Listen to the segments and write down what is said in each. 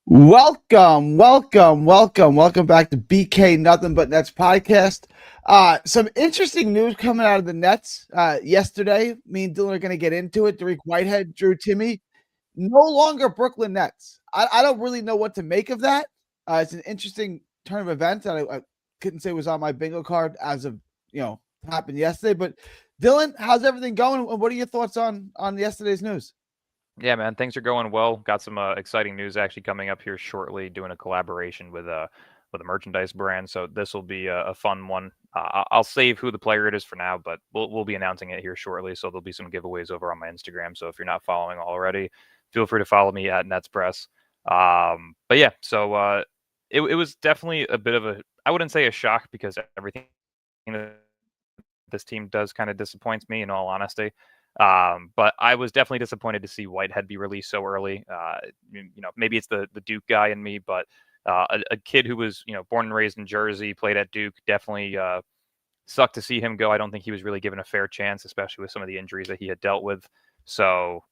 Welcome back to BK Nothing But Nets podcast. Some interesting news coming out of the Nets yesterday. Me and Dylan are going to get into it. Whitehead, Timme, no longer Brooklyn Nets. I don't really know what to make of that. It's an interesting turn of events that I couldn't say was on my bingo card as of happened yesterday. But Dylan, how's everything going? What are your thoughts on yesterday's news? Yeah, man, things are going well. Got some exciting news actually coming up here shortly. Doing a collaboration with a merchandise brand, so this will be a fun one. I'll save who the player it is for now, but we'll be announcing it here shortly. So there'll be some giveaways over on my Instagram. So if you're not following already, feel free to follow me at NetsPress. But yeah, so it was definitely a bit of a, I wouldn't say a shock, because everything that this team does kind of disappoints me, in all honesty. But I was definitely disappointed to see Whitehead be released so early. Maybe it's the Duke guy in me, but a kid who was born and raised in Jersey, played at Duke, definitely sucked to see him go. I don't think he was really given a fair chance, especially with some of the injuries that he had dealt with. So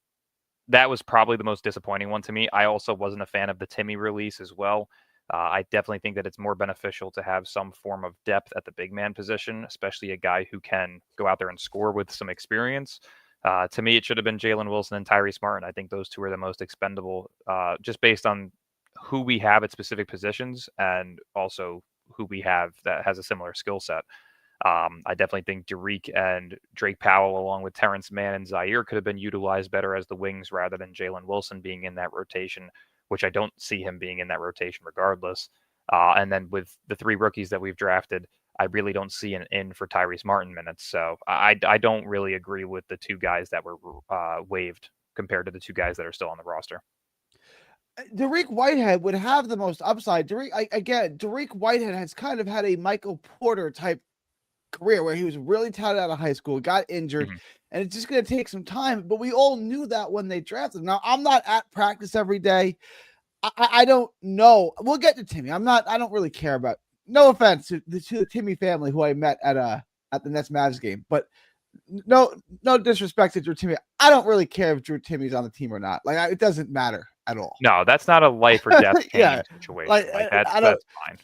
that was probably the most disappointing one to me. I also wasn't a fan of the Timme release as well. I definitely think that it's more beneficial to have some form of depth at the big man position, especially a guy who can go out there and score with some experience. To me, it should have been Jalen Wilson and Tyrese Martin. I think those two are the most expendable, just based on who we have at specific positions and also who we have that has a similar skill set. I definitely think Derek and Drake Powell, along with Terrence Mann and Zaire, could have been utilized better as the wings rather than Jalen Wilson being in that rotation, which I don't see him being in that rotation regardless. And then with the three rookies that we've drafted, I really don't see an in for Tyrese Martin minutes. So I don't really agree with the two guys that were waived compared to the two guys that are still on the roster. Derek Whitehead would have the most upside. Derek Whitehead has kind of had a Michael Porter type career where he was really touted out of high school, got injured, Mm-hmm. and it's just going to take some time. But we all knew that when they drafted him. Now, I'm not at practice every day. I don't know. We'll get to Timme. I don't really care about. No offense to the Timme family who I met at the Nets Mavs game, but no disrespect to Drew Timme. I don't really care if Drew Timme's on the team or not. It doesn't matter at all. No, that's not a life or death Yeah, changing situation. Like that's I don't. fine.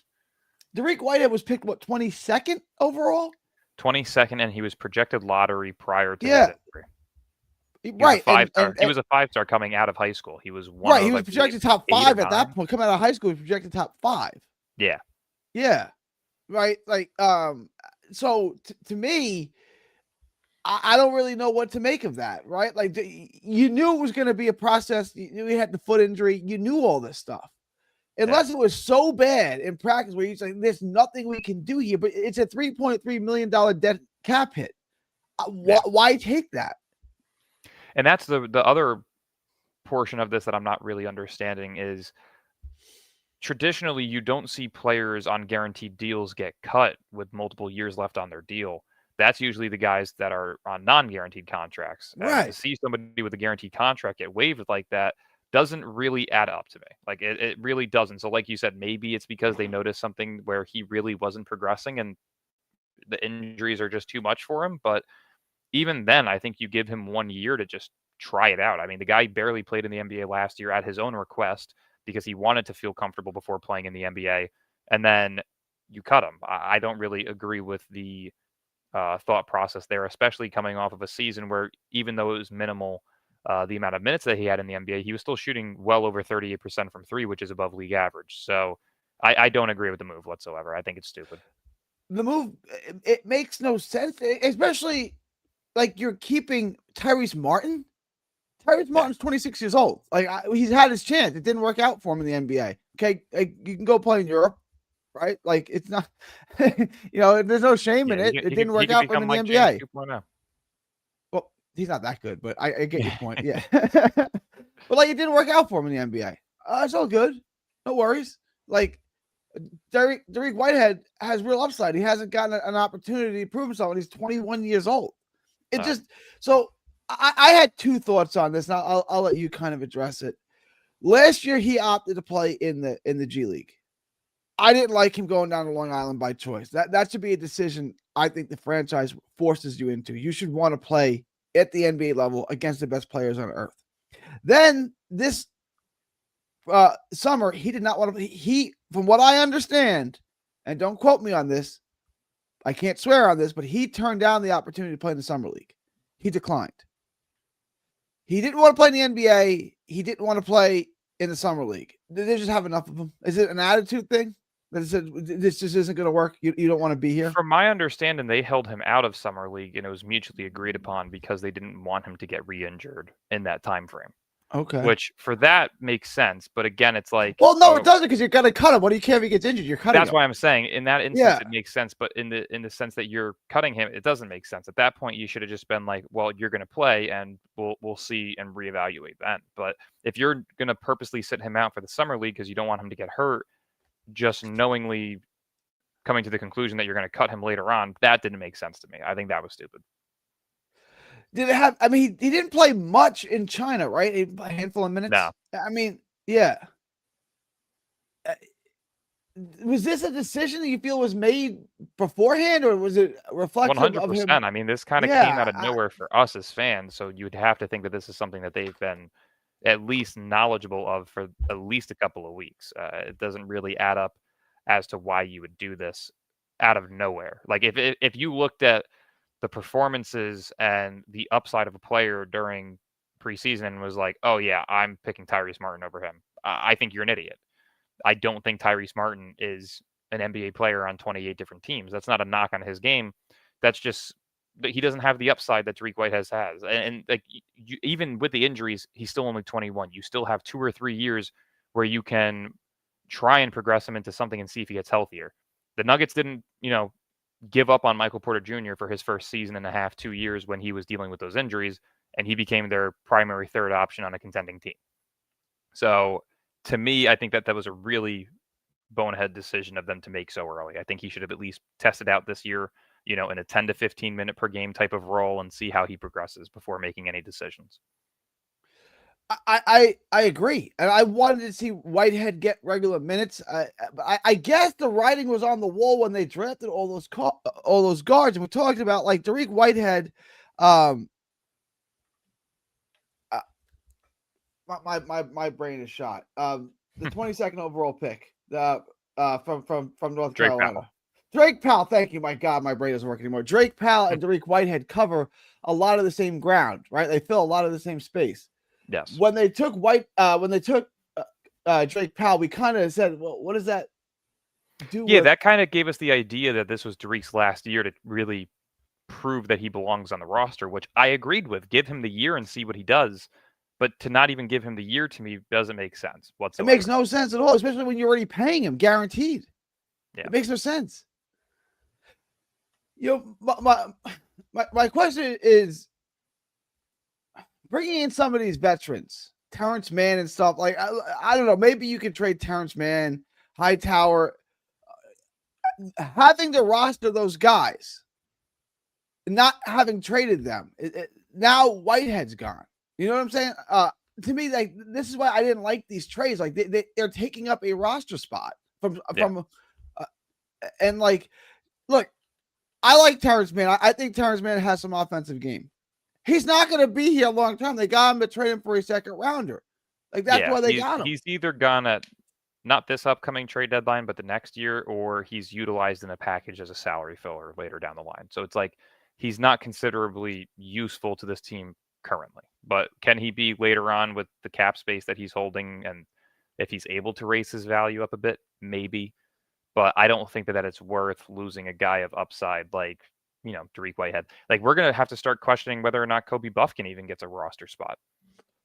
Derek Whitehead was picked 22nd overall. 22nd, and he was projected lottery prior to his Yeah, injury. right. He was a 5-star coming out of high school. He was one right. of, He was I believe, projected top 8 or five at 9. that point. Coming out of high school, he was projected top 5. Yeah. Yeah. Right. So to me, I don't really know what to make of that. Right. Like you knew it was going to be a process. You knew he had the foot injury. You knew all this stuff. Unless it was so bad in practice where you're like, there's nothing we can do here, but it's a $3.3 million debt cap hit. Why take that? And that's the other portion of this that I'm not really understanding is traditionally you don't see players on guaranteed deals get cut with multiple years left on their deal. That's usually the guys that are on non-guaranteed contracts. And to Right. see somebody with a guaranteed contract get waived like that doesn't really add up to me. Like it really doesn't. So like you said, maybe it's because they noticed something where he really wasn't progressing and the injuries are just too much for him. But even then, I think you give him 1 year to just try it out. I mean, the guy barely played in the NBA last year at his own request because he wanted to feel comfortable before playing in the NBA, and then you cut him. I don't really agree with the thought process there, especially coming off of a season where, even though it was minimal, the amount of minutes that he had in the NBA, he was still shooting well over 38% from three, which is above league average. So I don't agree with the move whatsoever. I think it's stupid. The move, it makes no sense, especially like you're keeping Tyrese Martin. Tyrese Yeah. Martin's 26 years old. He's had his chance. It didn't work out for him in the NBA. Okay, you can go play in Europe, right? Like it's not, there's no shame in Yeah, it. It didn't he work could out for him become in the Mike James NBA. 2.0. Well, he's not that good, but I get your point. Yeah, but it didn't work out for him in the NBA. It's all good. No worries. Like Derek Whitehead has real upside. He hasn't gotten an opportunity to prove himself, and he's 21 years old. It just so I had two thoughts on this. And I'll let you kind of address it. Last year, he opted to play in the G League. I didn't like him going down to Long Island by choice. That should be a decision I think the franchise forces you into. You should want to play at the NBA level against the best players on earth. Then this summer, he did not want to. He, from what I understand, and don't quote me on this, I can't swear on this, but he turned down the opportunity to play in the summer league. He declined. He didn't want to play in the NBA. He didn't want to play in the summer league. They just have enough of him. Is it an attitude thing? That this just isn't going to work. You don't want to be here. From my understanding, they held him out of summer league, and it was mutually agreed upon because they didn't want him to get re-injured in that time frame. Okay. Which for that makes sense, but again, it's like, well, no, it doesn't because you're going to cut him. What do you care if he gets injured? You're cutting. That's him. why I'm saying in that instance it makes sense, but in the sense that you're cutting him, it doesn't make sense. At that point, you should have just been like, well, you're going to play, and we'll see and reevaluate then. But if you're going to purposely sit him out for the summer league because you don't want him to get hurt, just knowingly coming to the conclusion that you're going to cut him later on, that didn't make sense to me. I think that was stupid. Did it have? I mean, he didn't play much in China, right? A handful of minutes. No. I mean, yeah. Was this a decision that you feel was made beforehand, or was it reflective 100%. Of him? I mean, this kind of came out of nowhere for us as fans, so you'd have to think that this is something that they've been at least knowledgeable of for at least a couple of weeks. It doesn't really add up as to why you would do this out of nowhere. Like if you looked at the performances and the upside of a player during preseason and was like, oh yeah, I'm picking Tyrese Martin over him, I think you're an idiot. I don't think Tyrese Martin is an NBA player on 28 different teams. That's not a knock on his game. That's just he doesn't have the upside that Dariq Whitehead has. And like even with the injuries, he's still only 21. You still have 2 or 3 years where you can try and progress him into something and see if he gets healthier. The Nuggets didn't, give up on Michael Porter Jr. for his first season and a half, 2 years when he was dealing with those injuries, and he became their primary third option on a contending team. So to me, I think that was a really bonehead decision of them to make so early. I think he should have at least tested out this year, in a 10 to 15 minute per game type of role and see how he progresses before making any decisions. I agree, and I wanted to see Whitehead get regular minutes. I guess the writing was on the wall when they drafted all those guards, and we're talking about like Dariq Whitehead. My brain is shot. The 22nd overall pick, from North Carolina. Drake Powell, thank you. My God, my brain doesn't work anymore. Drake Powell and Dariq Whitehead cover a lot of the same ground, right? They fill a lot of the same space. Yes. When they took Drake Powell, we kind of said, well, what does that do? Yeah, that kind of gave us the idea that this was Dariq's last year to really prove that he belongs on the roster, which I agreed with. Give him the year and see what he does. But to not even give him the year to me doesn't make sense whatsoever. It makes no sense at all, especially when you're already paying him guaranteed. Yeah. It makes no sense. My question is, bringing in some of these veterans, Terrence Mann and stuff, like, I don't know, maybe you could trade Terrence Mann, Hightower, having to roster those guys, not having traded them. Now Whitehead's gone. You know what I'm saying? To me, like, this is why I didn't like these trades. Like, they're taking up a roster spot and like, look, I like Terrence Mann. I think Terrence Mann has some offensive game. He's not going to be here a long time. They got him to trade him for a second rounder. Like, that's why they got him. He's either gone at not this upcoming trade deadline, but the next year, or he's utilized in a package as a salary filler later down the line. So it's like he's not considerably useful to this team currently. But can he be later on with the cap space that he's holding, and if he's able to raise his value up a bit, maybe. But I don't think that it's worth losing a guy of upside like, Dariq Whitehead. Like, we're going to have to start questioning whether or not Kobe Buffkin even gets a roster spot.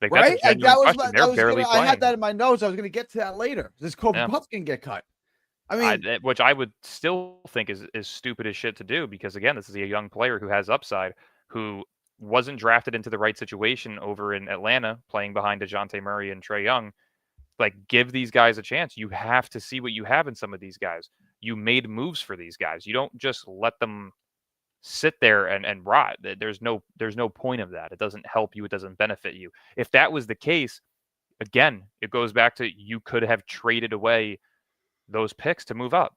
Like, right? That's a genuine question. They're barely playing. I had that in my notes. I was going to get to that later. Does Kobe Buffkin get cut? I mean, which I would still think is stupid as shit to do, because, again, this is a young player who has upside, who wasn't drafted into the right situation over in Atlanta, playing behind DeJounte Murray and Trae Young. Like, give these guys a chance. You have to see what you have in some of these guys. You made moves for these guys. You don't just let them sit there and rot. There's no point of that. It doesn't help you. It doesn't benefit you. If that was the case, again, it goes back to, you could have traded away those picks to move up.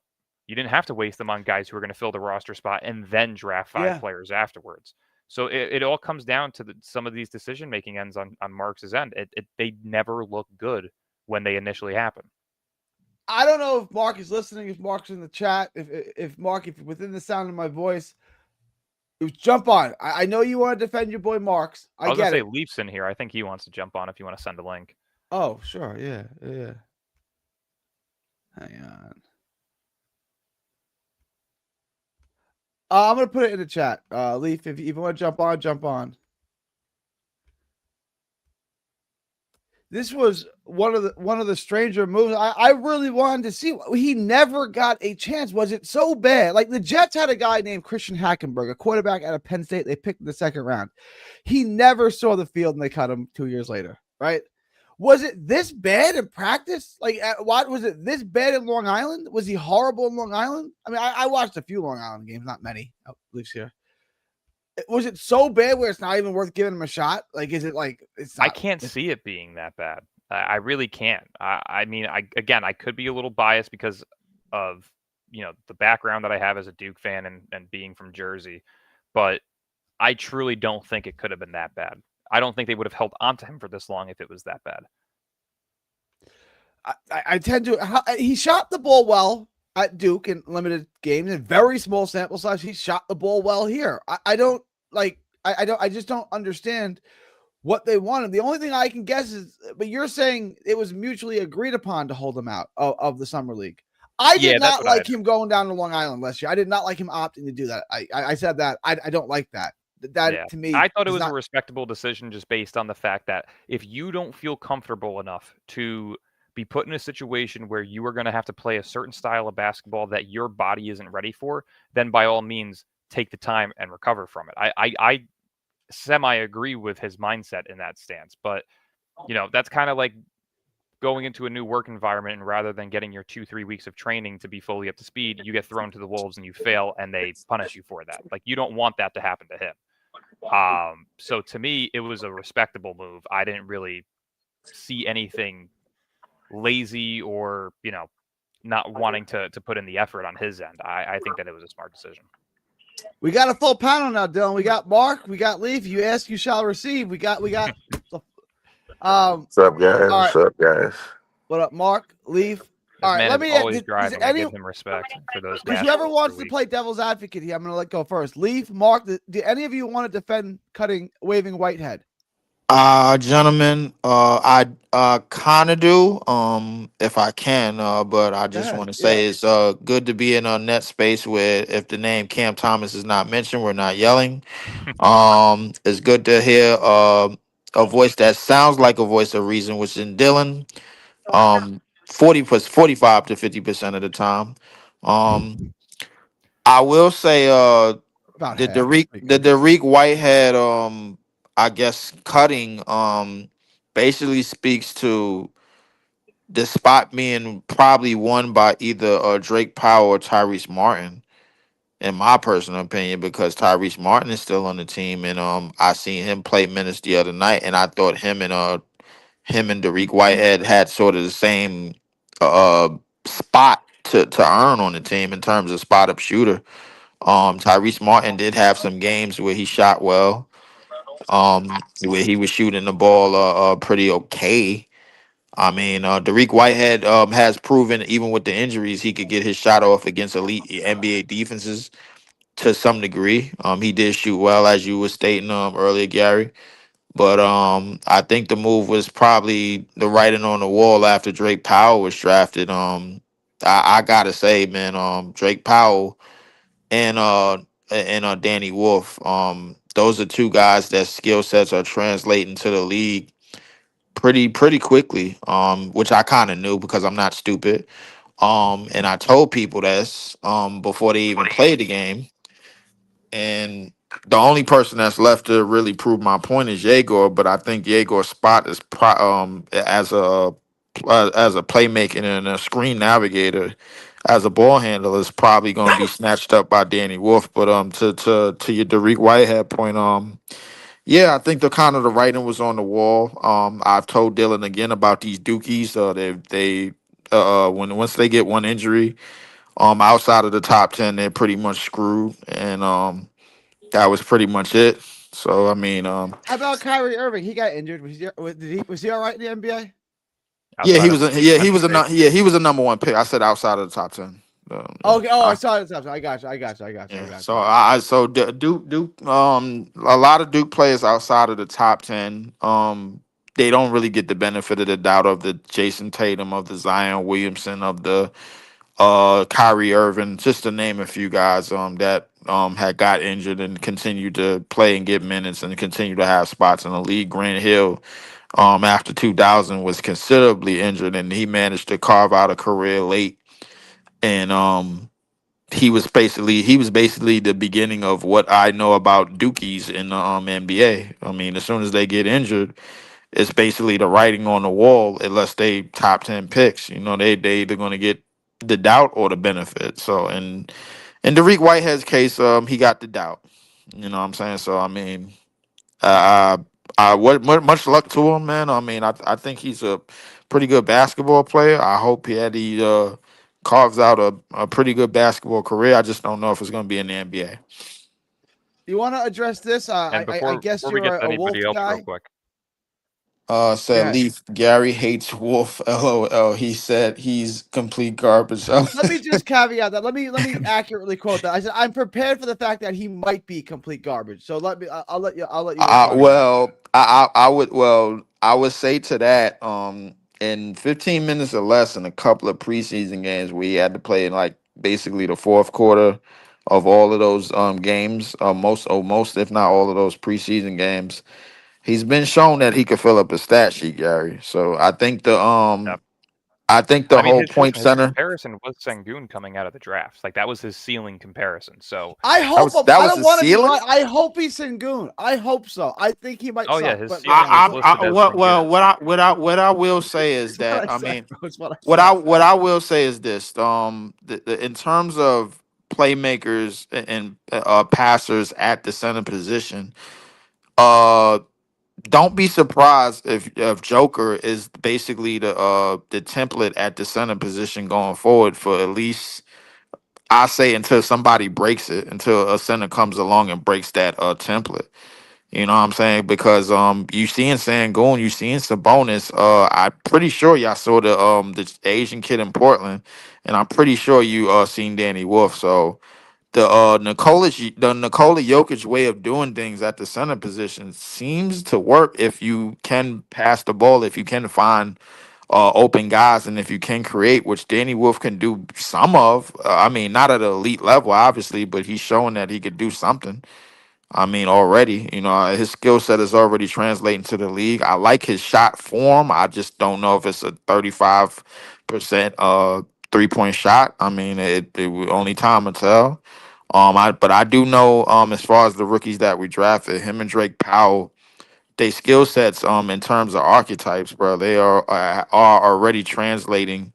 You didn't have to waste them on guys who are going to fill the roster spot and then draft 5 players afterwards. So it all comes down to some of these decision-making ends on Marks' end. They never look good when they initially happened. I don't know if Mark is listening, if Mark's in the chat, if Mark, if within the sound of my voice, jump on. I know you want to defend your boy Marks. I I was gonna get say it. Leaf's in here. I think he wants to jump on if you want to send a link. Oh, sure. Yeah. Yeah. Hang on. I'm going to put it in the chat. Leaf, if you want to jump on, jump on. This was one of the stranger moves. I really wanted to see. He never got a chance. Was it so bad? Like the Jets had a guy named Christian Hackenberg, a quarterback out of Penn State. They picked in the second round. He never saw the field, and they cut him 2 years later. Right? Was it this bad in practice? Like, what was it this bad in Long Island? Was he horrible in Long Island? I mean, I watched a few Long Island games, not many, at least here. Was it so bad where it's not even worth giving him a shot? Like, is it like it's not? I can't see it being that bad. I really can't. I mean, I could be a little biased because of the background that I have as a Duke fan and being from Jersey, but I truly don't think it could have been that bad. I don't think they would have held on to him for this long if it was that bad. I tend to. He shot the ball well at Duke in limited games and very small sample size. He shot the ball well here. I don't like. I don't. I just don't understand what they wanted. The only thing I can guess is, but you're saying it was mutually agreed upon to hold him out of the summer league. I did not like him going down to Long Island last year. I did not like him opting to do that. I said that. I don't like that. That to me, I thought it was a respectable decision just based on the fact that if you don't feel comfortable enough to be put in a situation where you are going to have to play a certain style of basketball that your body isn't ready for, then by all means take the time and recover from it. I semi agree with his mindset in that stance, but that's kind of like going into a new work environment, and rather than getting your 2-3 weeks of training to be fully up to speed, you get thrown to the wolves and you fail and they punish you for that. Like, you don't want that to happen to him. So to me, it was a respectable move. I didn't really see anything lazy or, not wanting to put in the effort on his end. I think that it was a smart decision. We got a full panel now, Dylan. We got Mark, we got Leaf. You ask, you shall receive. We got What's up, guys? What's up, guys? What up, Mark, Leaf? This man is always driving. I give him respect for those guys. Whoever wants to play devil's advocate here, I'm going to let go first. Leaf, Mark, do any of you want to defend waiving Whitehead? Gentlemen, I kind of do, if I can, but I just want to say it's good to be in a net space where if the name Cam Thomas is not mentioned, we're not yelling. It's good to hear a voice that sounds like a voice of reason, which is in Dylan. 45 to 50% of the time. I will say the Derek Whitehead I guess cutting basically speaks to the spot being probably won by either Drake Powell or Tyrese Martin, in my personal opinion, because Tyrese Martin is still on the team, and I seen him play minutes the other night, and I thought him and Derek Whitehead had sort of the same spot to earn on the team in terms of spot up shooter. Tyrese Martin did have some games where he shot well, where he was shooting the ball pretty okay. I mean, Derek Whitehead has proven even with the injuries he could get his shot off against elite NBA defenses to some degree. He did shoot well, as you were stating earlier, Gary. But I think the move was probably the writing on the wall after Drake Powell was drafted. I gotta say, man, Drake Powell and Danny Wolf. Those are two guys that skill sets are translating to the league pretty quickly. Which I kind of knew because I'm not stupid. And I told people this before they even played the game. And the only person that's left to really prove my point is Yegor, but I think Yegor's spot is as a playmaker and a screen navigator, as a ball handler, is probably going to be snatched up by Danny Wolf. But to your Derek Whitehead point, yeah, I think the writing was on the wall. I've told Dylan again about these Dookies. Once they get one injury, outside of the top 10, they're pretty much screwed. And that was pretty much it. So I mean, how about Kyrie Irving? He got injured. Was he all right in the NBA? Yeah, outside of he Spencer was a Baker. he was a number one pick. I said outside of the top 10. Yeah. Okay. Oh, I saw it. I got you. I Yeah, got so you. Duke a lot of Duke players outside of the top 10 they don't really get the benefit of the doubt of the Jason Tatum, of the Zion Williamson, of the Kyrie Irving, just to name a few guys that had got injured and continued to play and get minutes and continue to have spots in the league. Grant Hill after 2000 was considerably injured, and he managed to carve out a career late, and he was basically the beginning of what I know about Dookies in the NBA. I mean, as soon as they get injured, it's basically the writing on the wall. Unless they top 10 picks, they either going to get the doubt or the benefit. So, and in Dariq Whitehead's case, he got the doubt. You know what I'm saying? So, I mean, uh, much luck to him, man. I mean, I think he's a pretty good basketball player. I hope he carves out a pretty good basketball career. I just don't know if it's going to be in the NBA. You want to address this? And I guess before we you're get to a anybody Wolf else, real guy. quick, Go Said ahead. Leaf, Gary hates Wolf. LOL. He said he's complete garbage. Let me just caveat that. Let me accurately quote that. I said I'm prepared for the fact that he might be complete garbage. So I'll let you respond to that. I would say to that, in 15 minutes or less in a couple of preseason games we had to play in like basically the fourth quarter of all of those games, most if not all of those preseason games, he's been shown that he could fill up a stat sheet, Gary. So I think the I mean, whole his point center comparison was Sengun coming out of the draft. Like that was his ceiling comparison. So, I hope him. that I was don't his want to be ceiling. right. I hope he's Sengun. I hope so. I think he might oh yeah, suck, his but ceiling was listed as Sengun. What I will say is it's what that I I said. mean Bro. It's what I said. what I will say is this: in terms of playmakers and passers at the center position, uh, don't be surprised if Joker is basically the template at the center position going forward for at least I say until somebody breaks it, until a center comes along and breaks that template. You know what I'm saying? Because you seeing Sangoon, you seeing Sabonis. I'm pretty sure y'all saw the Asian kid in Portland, and I'm pretty sure you seen Danny Wolf. So the Nikola Jokic way of doing things at the center position seems to work if you can pass the ball, if you can find open guys, and if you can create, which Danny Wolf can do some of. I mean, not at an elite level, obviously, but he's showing that he could do something. I mean, already, his skill set is already translating to the league. I like his shot form. I just don't know if it's a 35% 3-point shot. I mean, only time will tell. But I do know, as far as the rookies that we drafted, him and Drake Powell, they skill sets, in terms of archetypes, bro, they are already translating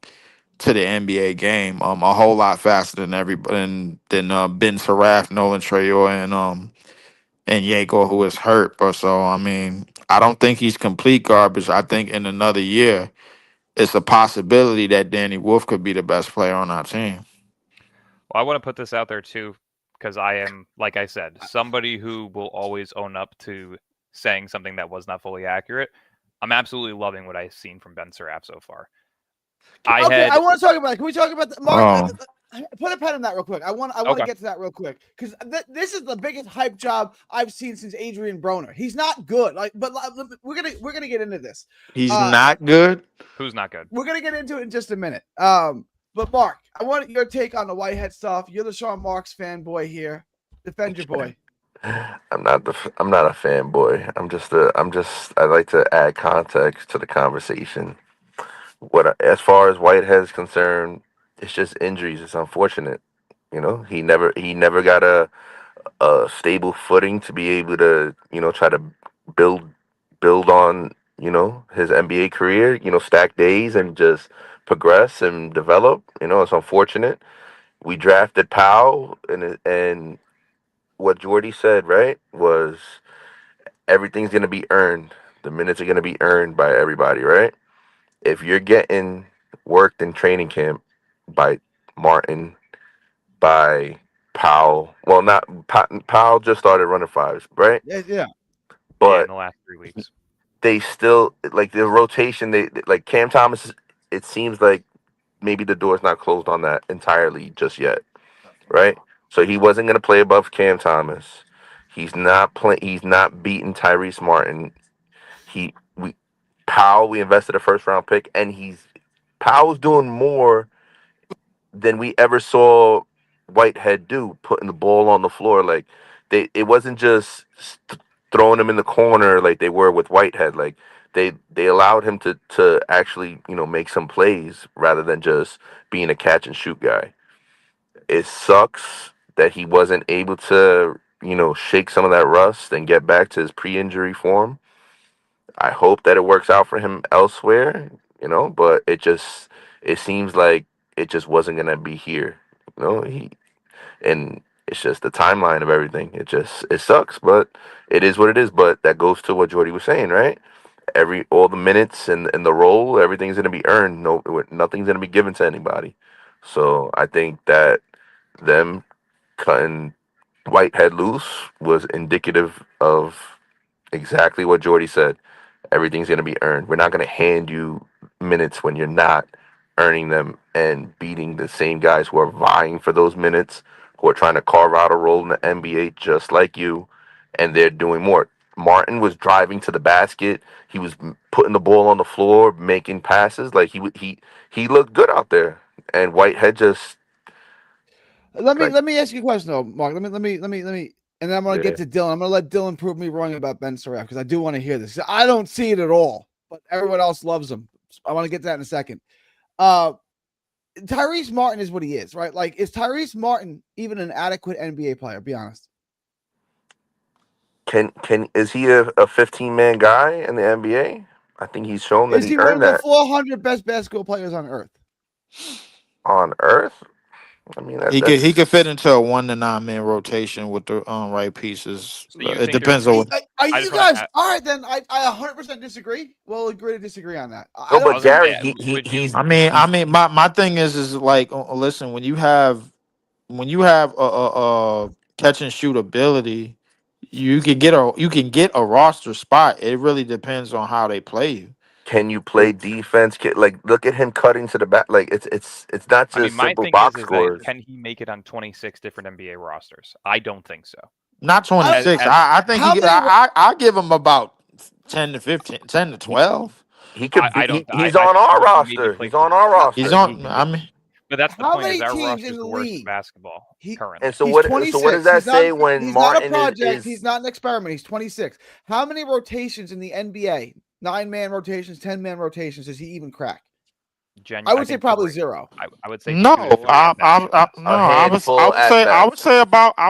to the NBA game, a whole lot faster than everybody than Ben Saraf, Nolan Trayor, and Yeager, who is hurt. But so I mean, I don't think he's complete garbage. I think in another year, it's a possibility that Danny Wolf could be the best player on our team. Well, I want to put this out there too, because I am, like I said, somebody who will always own up to saying something that was not fully accurate. I'm absolutely loving what I've seen from Ben Seraph so far. Okay, I want to talk about it. Can we talk about Mark? Oh, Put a pen in that real quick. I want to Okay. get to that real quick because this is the biggest hype job I've seen since Adrian Broner. He's not good. But we're gonna get into this. he's not good. Who's not good? We're gonna get into it in just a minute. But Mark, I want your take on the Whitehead stuff. You're the Sean Marks fanboy here. Defend your boy. I'm not a fanboy. I like to add context to the conversation. As far as Whitehead is concerned, it's just injuries. It's unfortunate. He never got a stable footing to be able to, try to build build on, his NBA career, stack days and just progress and develop. It's unfortunate. We drafted Powell, and what Jordy said, right, was everything's gonna be earned. The minutes are gonna be earned by everybody, right? If you're getting worked in training camp by Martin, by Powell, well, not Powell just started running fives, right? Yeah. Yeah, in But the last 3 weeks. they still like the rotation. They like Cam Thomas. It seems like maybe the door's not closed on that entirely just yet, right? So he wasn't going to play above Cam Thomas. He's not playing. He's not beating Tyrese Martin. We Powell. We invested a first round pick, and Powell's doing more than we ever saw Whitehead do, putting the ball on the floor. Like it wasn't just throwing him in the corner like they were with Whitehead. Like they allowed him to actually make some plays rather than just being a catch and shoot guy. It sucks that he wasn't able to shake some of that rust and get back to his pre-injury form. I hope that it works out for him elsewhere, but it seems like it just wasn't gonna be here. And it's just the timeline of everything. It sucks, but it is what it is. But that goes to what Jordy was saying, right? All the minutes and the role, everything's gonna be earned. No, nothing's gonna be given to anybody. So I think that them cutting Whitehead loose was indicative of exactly what Jordy said. Everything's going to be earned. We're not going to hand you minutes when you're not earning them and beating the same guys who are vying for those minutes, who are trying to carve out a role in the NBA just like you, and they're doing more. Martin was driving to the basket. He was putting the ball on the floor, making passes. Like he looked good out there. And Whitehead just let me ask you a question though, Mark. Let me, and then I'm gonna get to Dylan. I'm gonna let Dylan prove me wrong about Ben Surratt because I do want to hear this. I don't see it at all, but everyone else loves him. I want to get to that in a second. Tyrese Martin is what he is, right? Like, is Tyrese Martin even an adequate NBA player? Be honest. Is he a 15-man guy in the NBA? I think he's shown that is he earned one of the that. 400 best basketball players on earth? On Earth? I mean, he could fit into a 1 to 9 man rotation with the right pieces. So you It think depends there's- on. Are you guys all right? Then I 100% disagree. We'll agree to disagree on that. No, but Gary, would you- he's. I mean, my thing is like, listen, when you have a catch and shoot ability, you can get a roster spot. It really depends on how they play you. Can you play defense? Like, look at him cutting to the back. Like, it's not just I mean, my simple thing box is that scores. can he make it on 26 different NBA rosters? I don't think so. Not 26. As- I think I give him about 10 to 15, 10 to 12. He could. I don't. He's I on think our he maybe roster. play He's on our roster. He's on. I mean, but that's the how point. Is many our teams roster's in the the worst league? basketball currently? And so he's what? 26. So what does that say when he's Martin not a project? is? He's not an experiment. He's 26. How many rotations in the NBA? 9-man rotations, 10-man rotations. Does he even crack? I would say probably 0. I would say no. 2 to 3 at best. No. I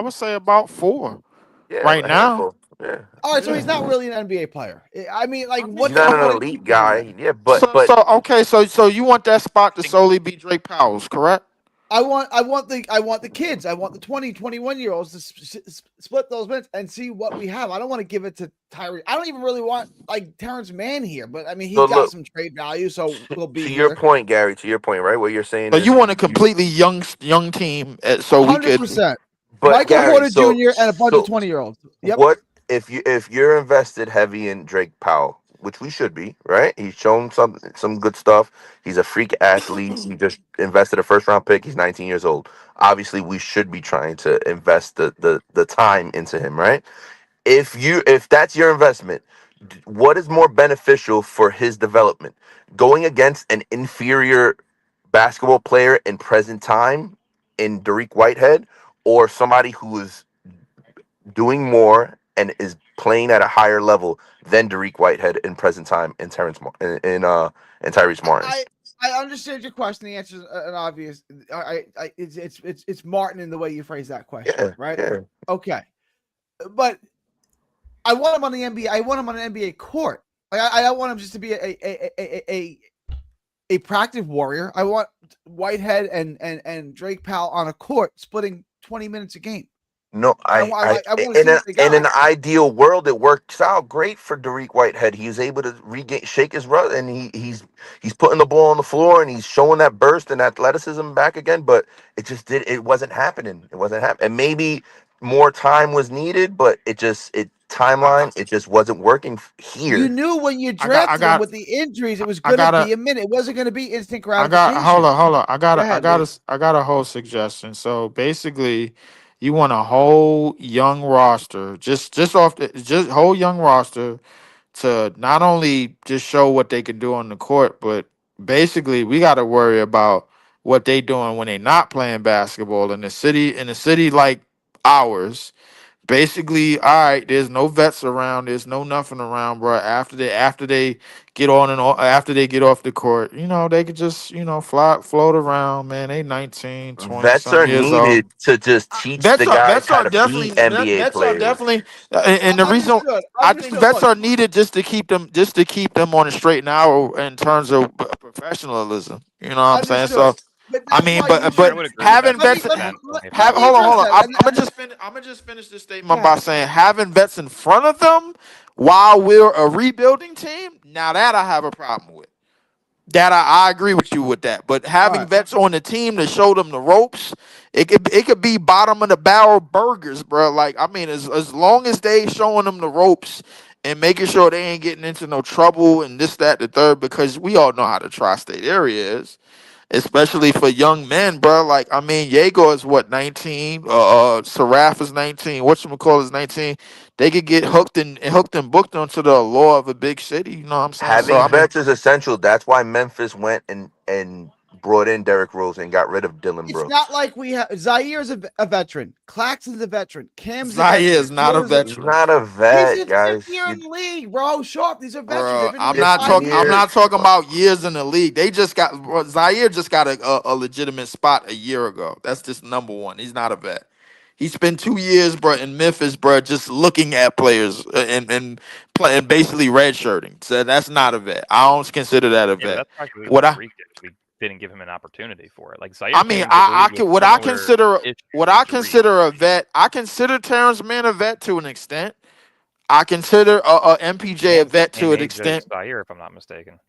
would say about 4. Yeah, Right a now. handful. Yeah. All right, so he's not really an NBA player. I mean, like, He's what's not the an point of elite keeping him guy. there? Yeah, but so you want that spot to solely be Drake Powell's, correct? I want the kids. I want the 20, 21-year-olds to split those minutes and see what we have. I don't want to give it to Tyree. I don't even really want like Terrence Mann here, but I mean he's got some trade value, so we'll be to here. your point, Gary. To your point, right? What you're saying. So is you want a completely young team, so we could. 100%. But Michael Gary, Porter Jr. and a bunch of 20-year-olds. Yep. What if you're invested heavy in Drake Powell, which we should be, right? He's shown some good stuff. He's a freak athlete. He just invested a first round pick. He's 19 years old. Obviously, we should be trying to invest the time into him, right? If that's your investment, what is more beneficial for his development? Going against an inferior basketball player in present time in Dariq Whitehead, or somebody who is doing more and is playing at a higher level than Dariq Whitehead in present time in Tyrese Martin? I understand your question. The answer is an obvious. It's Martin in the way you phrase that question, right? Yeah. Okay, but I want him on the NBA. I want him on an NBA court. I don't want him just to be a practice warrior. I want Whitehead and Drake Powell on a court, splitting 20 minutes a game. No, in an ideal world, it works out great for Dariq Whitehead. He was able to shake his rust, and he's putting the ball on the floor, and he's showing that burst and athleticism back again. But it wasn't happening. It wasn't happening. And maybe more time was needed, but it just it wasn't working You here. knew when you I got, I drafted him got, with the injuries, it was I going to gotta, be a minute. It wasn't going to be instant I got, hold gratification. on, hold on. Go ahead, Lee. I got a whole suggestion. So basically, you want a whole young roster, just whole young roster to not only just show what they can do on the court, but basically we got to worry about what they doing when they not playing basketball in a city like ours. Basically, all right, there's no vets around, there's no nothing around, bro. After they get on and on, after they get off the court, they could just, float around, man. They 19, 20 Vets some are years old. needed to just teach the guys Vets how are to definitely be NBA players. and the reason Understood. I think Understood. vets Look, are needed just to keep them on the straight and narrow in terms of professionalism. You know what I'm saying? understood. So But I that's mean, why you I but should. would agree with that having to Let an me vets let, extent. If let have me that's hold on, address hold on. that. I'm gonna just finish this statement by saying having vets in front of them while we're a rebuilding team. Now that I have a problem with. That I agree with you with that. But All having right. vets on the team to show them the ropes, it could be bottom of the barrel burgers, bro. Like I mean, as long as they showing them the ropes and making sure they ain't getting into no trouble and this, that, the third, because we all know how the tri-state area is, especially for young men, bro. Like I mean, Jaeger is what 19, Seraph is 19, whatchamacallit is 19. They could get hooked and booked onto the allure of a big city. You know what I'm saying? So Having I mean. vets is essential. That's why Memphis went and brought in Derrick Rose and got rid of Dylan It's not Brooks. like we have Zaire's a veteran, Claxton's a veteran, Cam's a Zaire veteran, is not a Porter's a He's veteran. not a he's vet, his fifth guys. year in the league, bro. Sharp. These are veterans. They've Bro, been in the I'm league not Fifth 5 talking. I'm years. year. not talking about years in the league. Zaire just got a legitimate spot a year ago. That's just number one. He's not a vet. He spent 2 years, bro, in Memphis, bro, just looking at players and playing basically redshirting. So that's not a vet. I don't consider that a Yeah, but vet. that's practically What what I Derek did. We didn't give him an opportunity for it. Like I Zaire mean, came into the league I with can similar issues what to I Derek. consider a vet. I consider Terrence Mann a vet to an extent. I consider MPJ a Man's the vet to same an age as extent. Zaire, if I'm not mistaken.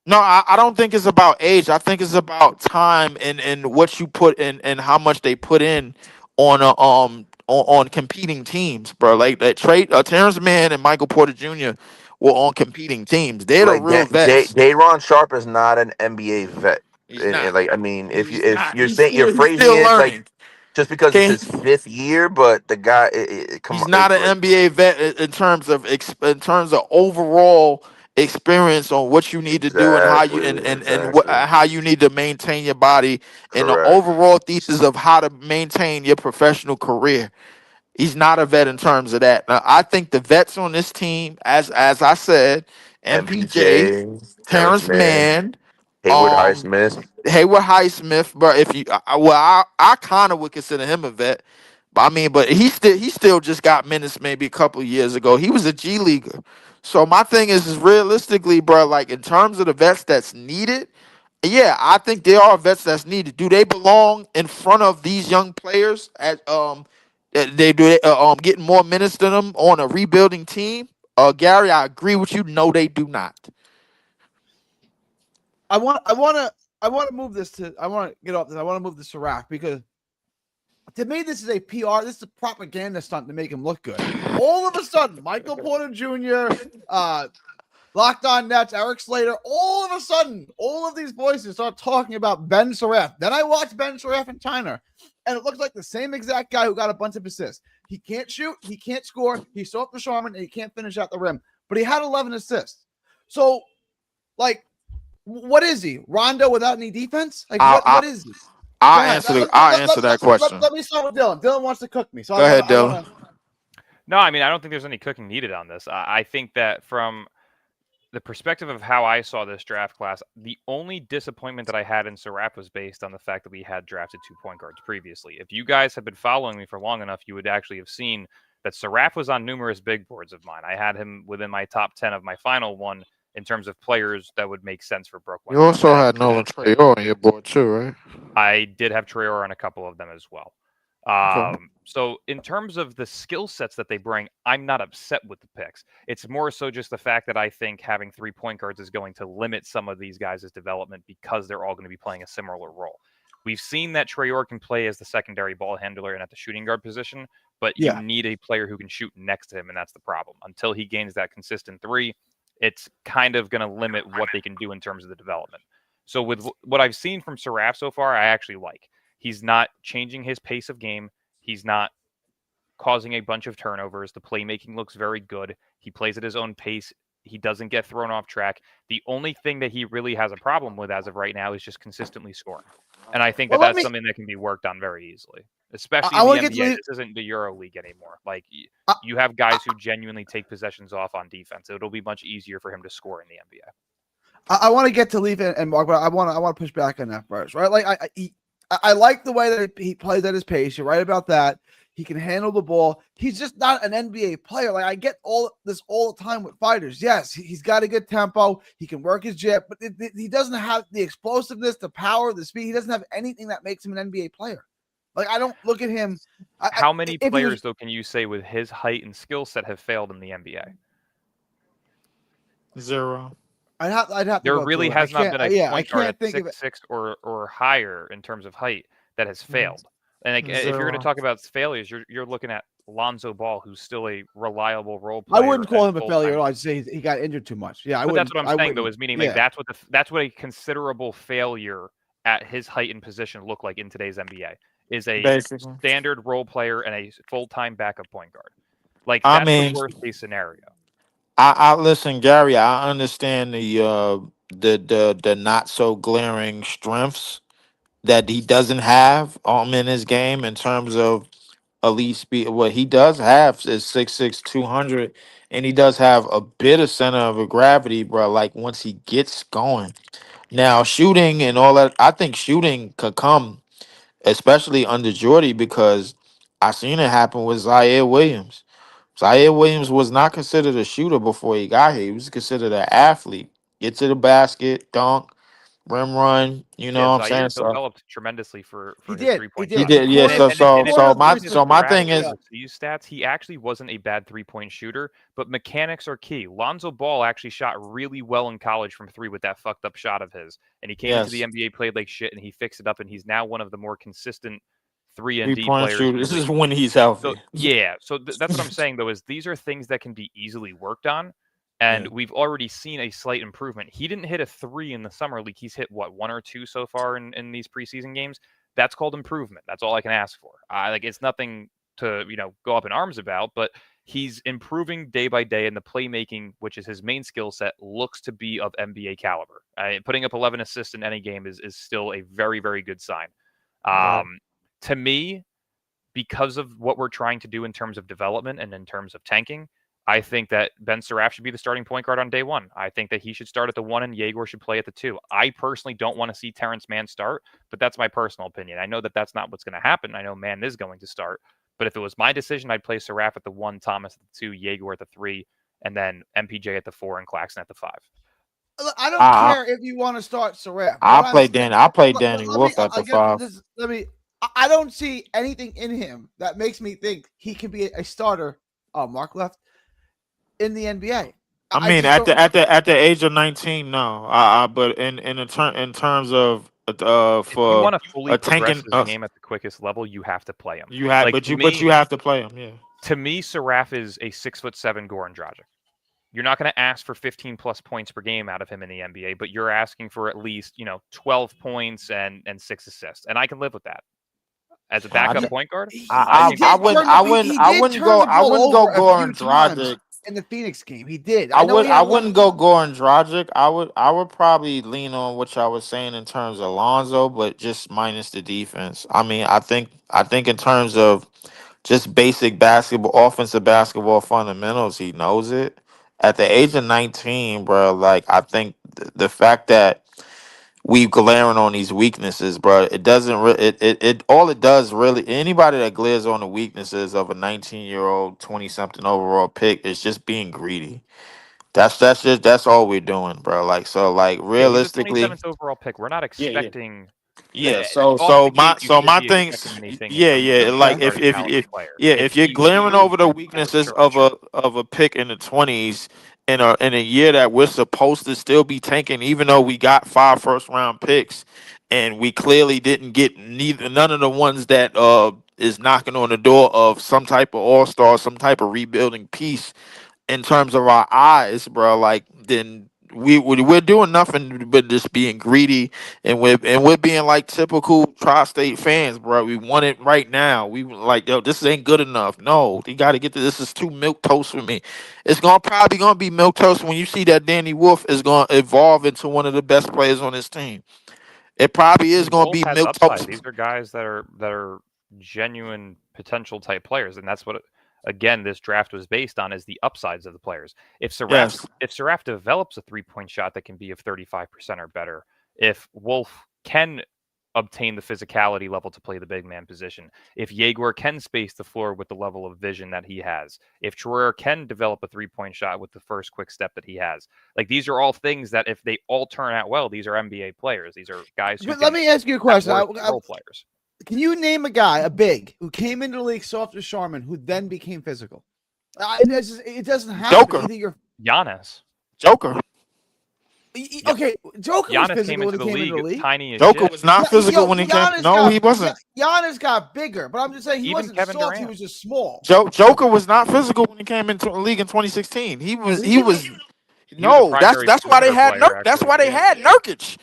No, I don't think it's about age. I think it's about time and what you put in and how much they put in on on competing teams, bro. Like that trade Terrence Mann and Michael Porter Jr. were on competing teams. They're the Like real vets. Dayron Sharp is not an NBA vet. He's not. Like I mean, He's if not. you're saying you're He's phrasing still it like learning. just because it's Okay, his fifth year, but the guy, come he's on, not an like NBA vet in terms of overall experience on what you need to do and how you exactly, how you need to maintain your body and the correct. overall thesis of how to maintain your professional career. He's not a vet in terms of that. Now, I think the vets on this team, as I said, MPJ, MPJ, Terrence Terrence Mann, Mann, Hayward um, Highsmith. Hayward Highsmith, but if you, I kind of would consider him a vet. But I mean, but he still just got minutes maybe a couple of years ago. He was a G leaguer. So my thing is realistically, bro, like in terms of the vets that's needed, yeah, I think there are vets that's needed. Do they belong in front of these young players at getting more minutes than them on a rebuilding team? Gary, I agree with you. No, they do not. I want to move this to. I want to get off this. I want to move this to Raph because to me, this is a PR. This is a propaganda stunt to make him look good. All of a sudden, Michael Porter Jr., Locked On Nets, Eric Slater, all of a sudden, all of these voices start talking about Ben Surratt. Then I watched Ben Surratt in China, and it looks like the same exact guy who got a bunch of assists. He can't shoot, he can't score, he's soft to Sharman, and he can't finish at the rim. But he had 11 assists. So, like, what is he? Rondo without any defense? Like, what is he? Go ahead. I'll answer that question. Let me start with Dylan. Dylan wants to cook me, so Go ahead, Dylan. No, I mean I don't think there's any cooking needed on this. I think that from the perspective of how I saw this draft class, the only disappointment that I had in Serap was based on the fact that we had drafted 2 point guards previously. If you guys have been following me for long enough, you would actually have seen that Serap was on numerous big boards of mine. I had him within my top 10 of my final one in terms of players that would make sense for Brooklyn. You also had Nolan Trayor on your board too, right? I did have Traore on a couple of them as well. Okay. So in terms of the skill sets that they bring, I'm not upset with the picks. It's more so just the fact that I think having 3 point guards is going to limit some of these guys' development because they're all going to be playing a similar role. We've seen that Traore can play as the secondary ball handler and at the shooting guard position, but you Yeah. need a player who can shoot next to him, and that's the problem. Until he gains that consistent three, it's kind of going to limit what they can do in terms of the development. So with what I've seen from Saraf so far, I actually like. He's not changing his pace of game. He's not causing a bunch of turnovers. The playmaking looks very good. He plays at his own pace. He doesn't get thrown off track. The only thing that he really has a problem with as of right now is just consistently scoring. And I think that that's something that can be worked on very easily, especially in the NBA. This isn't the Euro League anymore. Like, you have guys who genuinely take possessions off on defense. It'll be much easier for him to score in the NBA. I want to get to Leaf and Mark, but I want to push back on that first, right? Like I like the way that he plays at his pace. You're right about that. He can handle the ball. He's just not an NBA player. Like, I get all this all the time with fighters. Yes, he's got a good tempo. He can work his jab, but he doesn't have the explosiveness, the power, the speed. He doesn't have anything that makes him an NBA player. Like, I don't look at him. How many players, though, can you say with his height and skill set have failed in the NBA? Zero. I'd have to there really has not been a point guard at 6'6" or higher in terms of height that has failed. And like, if you're going to talk about failures, you're looking at Lonzo Ball, who's still a reliable role player. I wouldn't call him a failure. I'd say he got injured too much. Yeah, but that's what I'm saying, though, is meaning like that's what a considerable failure at his height and position look like in today's NBA. Is a standard role player and a full-time backup point guard. Like, that's the worst case scenario. I listen, Gary. I understand the not so glaring strengths that he doesn't have in his game in terms of elite speed. What he does have is 6'6", 200, and he does have a bit of center of gravity, bro. Like, once he gets going, now shooting and all that, I think shooting could come, especially under Jordy, because I seen it happen with Zaire Williams. Zaire Williams was not considered a shooter before he got here. He was considered an athlete. Get to the basket, dunk, rim run. You know what I'm saying? So developed tremendously for his 3-point shot. He did. Yeah. So my thing is, these stats, he actually wasn't a bad 3-point shooter, but mechanics are key. Lonzo Ball actually shot really well in college from 3 with that fucked up shot of his, and he came into the NBA, played like shit, and he fixed it up, and he's now one of the more consistent 3-and-D players. This is when he's healthy. So that's what I'm saying, though, is these are things that can be easily worked on, and we've already seen a slight improvement. He didn't hit a 3 in the summer league. He's hit, 1 or 2 so far in these preseason games. That's called improvement. That's all I can ask for. It's nothing to go up in arms about, but he's improving day by day, and the playmaking, which is his main skill set, looks to be of NBA caliber. Putting up 11 assists in any game is still a very, very good sign. To me, because of what we're trying to do in terms of development and in terms of tanking, I think that Ben Saraf should be the starting point guard on day one. I think that he should start at the 1 and Yegor should play at the 2. I personally don't want to see Terrence Mann start, but that's my personal opinion. I know that that's not what's going to happen. I know Mann is going to start, but if it was my decision, I'd play Saraf at the 1, Thomas at the 2, Yegor at the 3, and then MPJ at the 4 and Claxton at the 5. I don't care if you want to start Saraf. I'll play Danny Wolf at the 5. I don't see anything in him that makes me think he can be a starter. Oh, Mark left in the NBA. I mean, at the age of 19, no. But in terms of for if you want to fully progress his game at the quickest level, you have to play him. You have, but you have to play him. Yeah. To me, Saraf is a 6'7" Goran Dragic. You're not going to ask for 15 plus points per game out of him in the NBA, but you're asking for at least 12 points and 6 assists, and I can live with that. As a backup point guard, I wouldn't go Goran Dragic in the Phoenix game. He did. I wouldn't go Goran Dragic. I would probably lean on what I was saying in terms of Lonzo, but just minus the defense. I mean, I think in terms of just basic offensive basketball fundamentals, he knows it. At the age of 19, bro, like, I think the fact that we glaring on these weaknesses, bro, it doesn't all it does really, anybody that glares on the weaknesses of a 19-year-old 20-something overall pick is just being greedy. That's all we're doing, bro. Like, so, like, realistically, 27th overall pick. We're not expecting. Yeah. So my thing. Yeah. Like, if you're glaring over the weaknesses of a pick in the 20s in a year that we're supposed to still be tanking, even though we got 5 first-round picks, and we clearly didn't get none of the ones that is knocking on the door of some type of all-star, some type of rebuilding piece in terms of our eyes, bro. Like, then we're doing nothing but just being greedy, and we're being like typical tri-state fans, bro. We want it right now. We like, yo, this ain't good enough. No, you got to get to this. Is too milk toast for me. It's probably gonna be milk toast when you see that Danny Wolf is gonna evolve into one of the best players on this team. It probably is gonna Wolf be has milk upside. toast. These are guys that are genuine potential type players, and that's what again this draft was based on is the upsides of the players. If Yes. Saraf develops a 3-point shot that can be of 35% or better, if Wolf can obtain the physicality level to play the big man position, if Jaeger can space the floor with the level of vision that he has, if Troyer can develop a 3-point shot with the first quick step that he has, like these are all things that if they all turn out well, these are NBA players. These are guys who But let me ask you a question. role players. Can you name a guy, a big, who came into the league soft as Sharman, who then became physical? It doesn't happen. Joker. Either you're Giannis. Joker. Okay, Joker was Giannis physical came when into he the came into the league league. tiny as Joker shit. was not physical when he came. No, he wasn't. Giannis got bigger, but I'm just saying he Even wasn't Kevin soft. He Durant. was just small. Joker was not physical when he came into the league in 2016. He was. He was No, a primary that's why they perimeter had player, That's actually. why they Yeah. had Nurkic.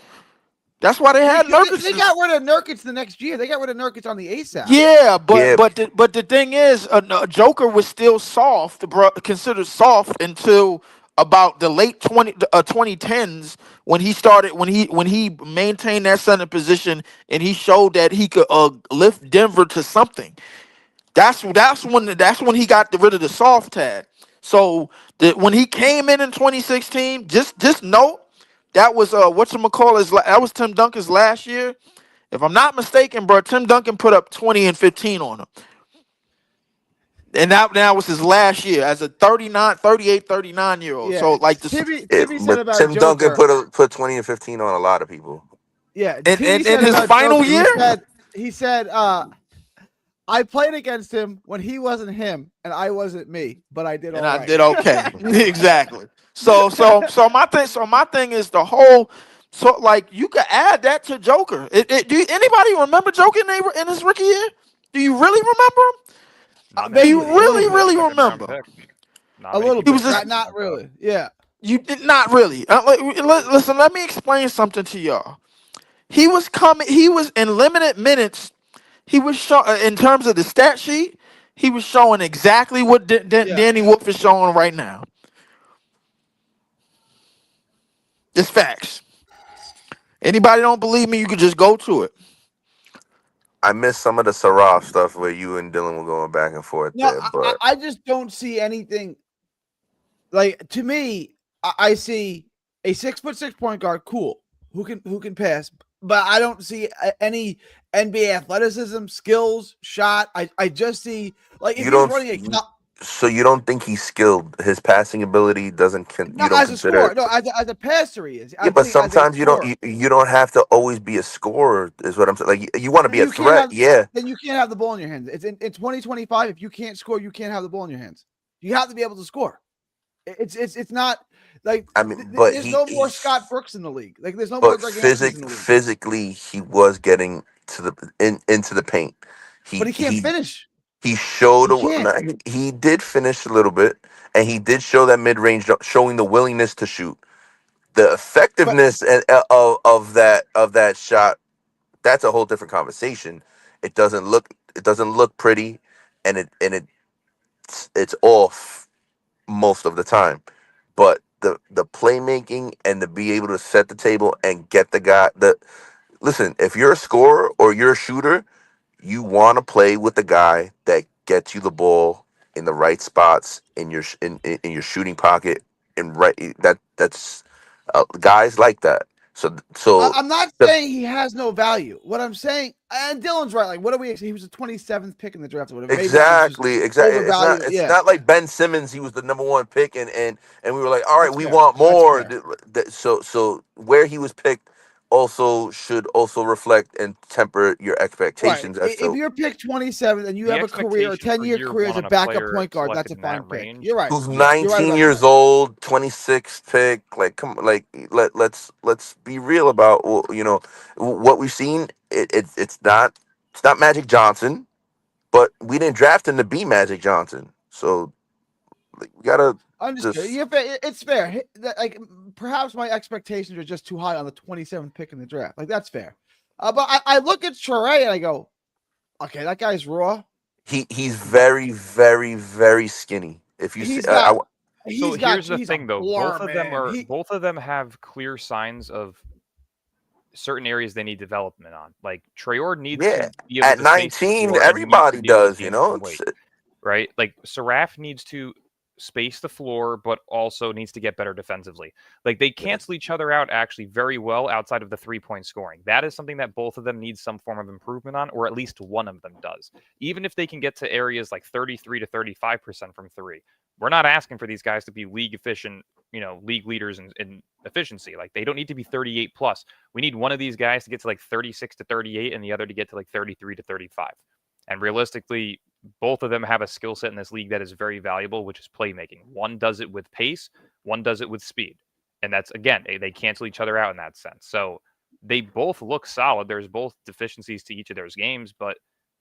That's why they had Nurkic. They got rid of Nurkic the next year. They got rid of Nurkic on the ASAP. Yeah, Yeah. but the thing is, Joker was still soft, bro, considered soft until about the late 2010s when he started when he maintained that center position and he showed that he could lift Denver to something. That's when he got rid of the soft tag. So when he came in 2016, just note that was that was Tim Duncan's last year. If I'm not mistaken, bro, Tim Duncan put up 20 and 15 on him. And that was his last year as a 39-year-old. Yeah, So like Timmy said But about Tim Joker. Duncan put 20 and 15 on a lot of people. Yeah, in Timmy said his about final Joker, year, he said, I played against him when he wasn't him and I wasn't me, but I did all right. I did okay. Exactly. So my thing is the whole. So like you could add that to Joker. Do anybody remember Joker in his rookie year? Do you really remember him? Do you really remember? A little bit. He was just not really. Yeah. You did not really. Listen, let me explain something to y'all. He was in limited minutes. He was in terms of the stat sheet. He was showing exactly what Danny Wolf is showing right now. It's facts. Anybody don't believe me, you can just go to it. I missed some of the Saraf stuff where you and Dylan were going back and forth there, but I just don't see anything. Like, to me, I see a 6'6" point guard, cool, who can pass, but I don't see any NBA athleticism, skills, shot. I just see like if he's running so you don't think he's skilled? His passing ability doesn't. You don't as consider a scorer. No, as a passer he is. Yeah, but sometimes you don't have to always be a scorer. Is what I'm saying. Like you want to be a threat. Then you can't have the ball in your hands. It's in 2025. If you can't score, you can't have the ball in your hands. You have to be able to score. It's not like but there's no more Scott Brooks in the league. Like there's no more Greg Anthony in the league. Physically, he was getting into the paint. But he can't finish. He showed he did finish a little bit, and he did show that mid range, showing the willingness to shoot. The effectiveness of that shot, that's a whole different conversation. It doesn't look pretty, and it's off most of the time. But the playmaking and to be able to set the table and get the guy listen, if you're a scorer or you're a shooter, you want to play with the guy that gets you the ball in the right spots in your your shooting pocket and that's guys like that. So I'm not saying he has no value. What I'm saying, and Dylan's right. Like, what do we? He was the 27th pick in the draft. Or whatever. Exactly. It's not like Ben Simmons. He was the number 1 pick, and we were like, all right, we want more. So where he was picked also should also reflect and temper your Right. expectations as If to you're pick 27 and you The have a career, a expectation for 10-year year career as one a on a backup player point guard, that's selected a in fine that pick. range. You're right. who's You're right 19 about years that. old, 26th pick. Like, come, like let's be real about what we've seen. It's not Magic Johnson, but we didn't draft him to be Magic Johnson. So like, we gotta Understood. just It's fair. Like perhaps my expectations are just too high on the 27th pick in the draft. Like that's fair. But I look at Trey and I go, okay, that guy's raw. he's very very very skinny. If you see, He's got So here's the he's a thing, though. blur, man. Both of them have clear signs of certain areas they need development on. Like Traore needs yeah, to be able at to space the 19, floor and he needs to everybody be able to does. gain some weight, right? Like Seraph needs to space the floor, but also needs to get better defensively. Like they cancel each other out actually very well outside of the 3-point scoring. That is something that both of them need some form of improvement on, or at least one of them does. Even if they can get to areas like 33 to 35% from three, we're not asking for these guys to be league efficient, league leaders in efficiency. Like they don't need to be 38 plus. We need one of these guys to get to like 36 to 38 and the other to get to like 33 to 35. And realistically, both of them have a skill set in this league that is very valuable, which is playmaking. One does it with pace, one does it with speed. And that's, again, they cancel each other out in that sense. So they both look solid. There's both deficiencies to each of those games, but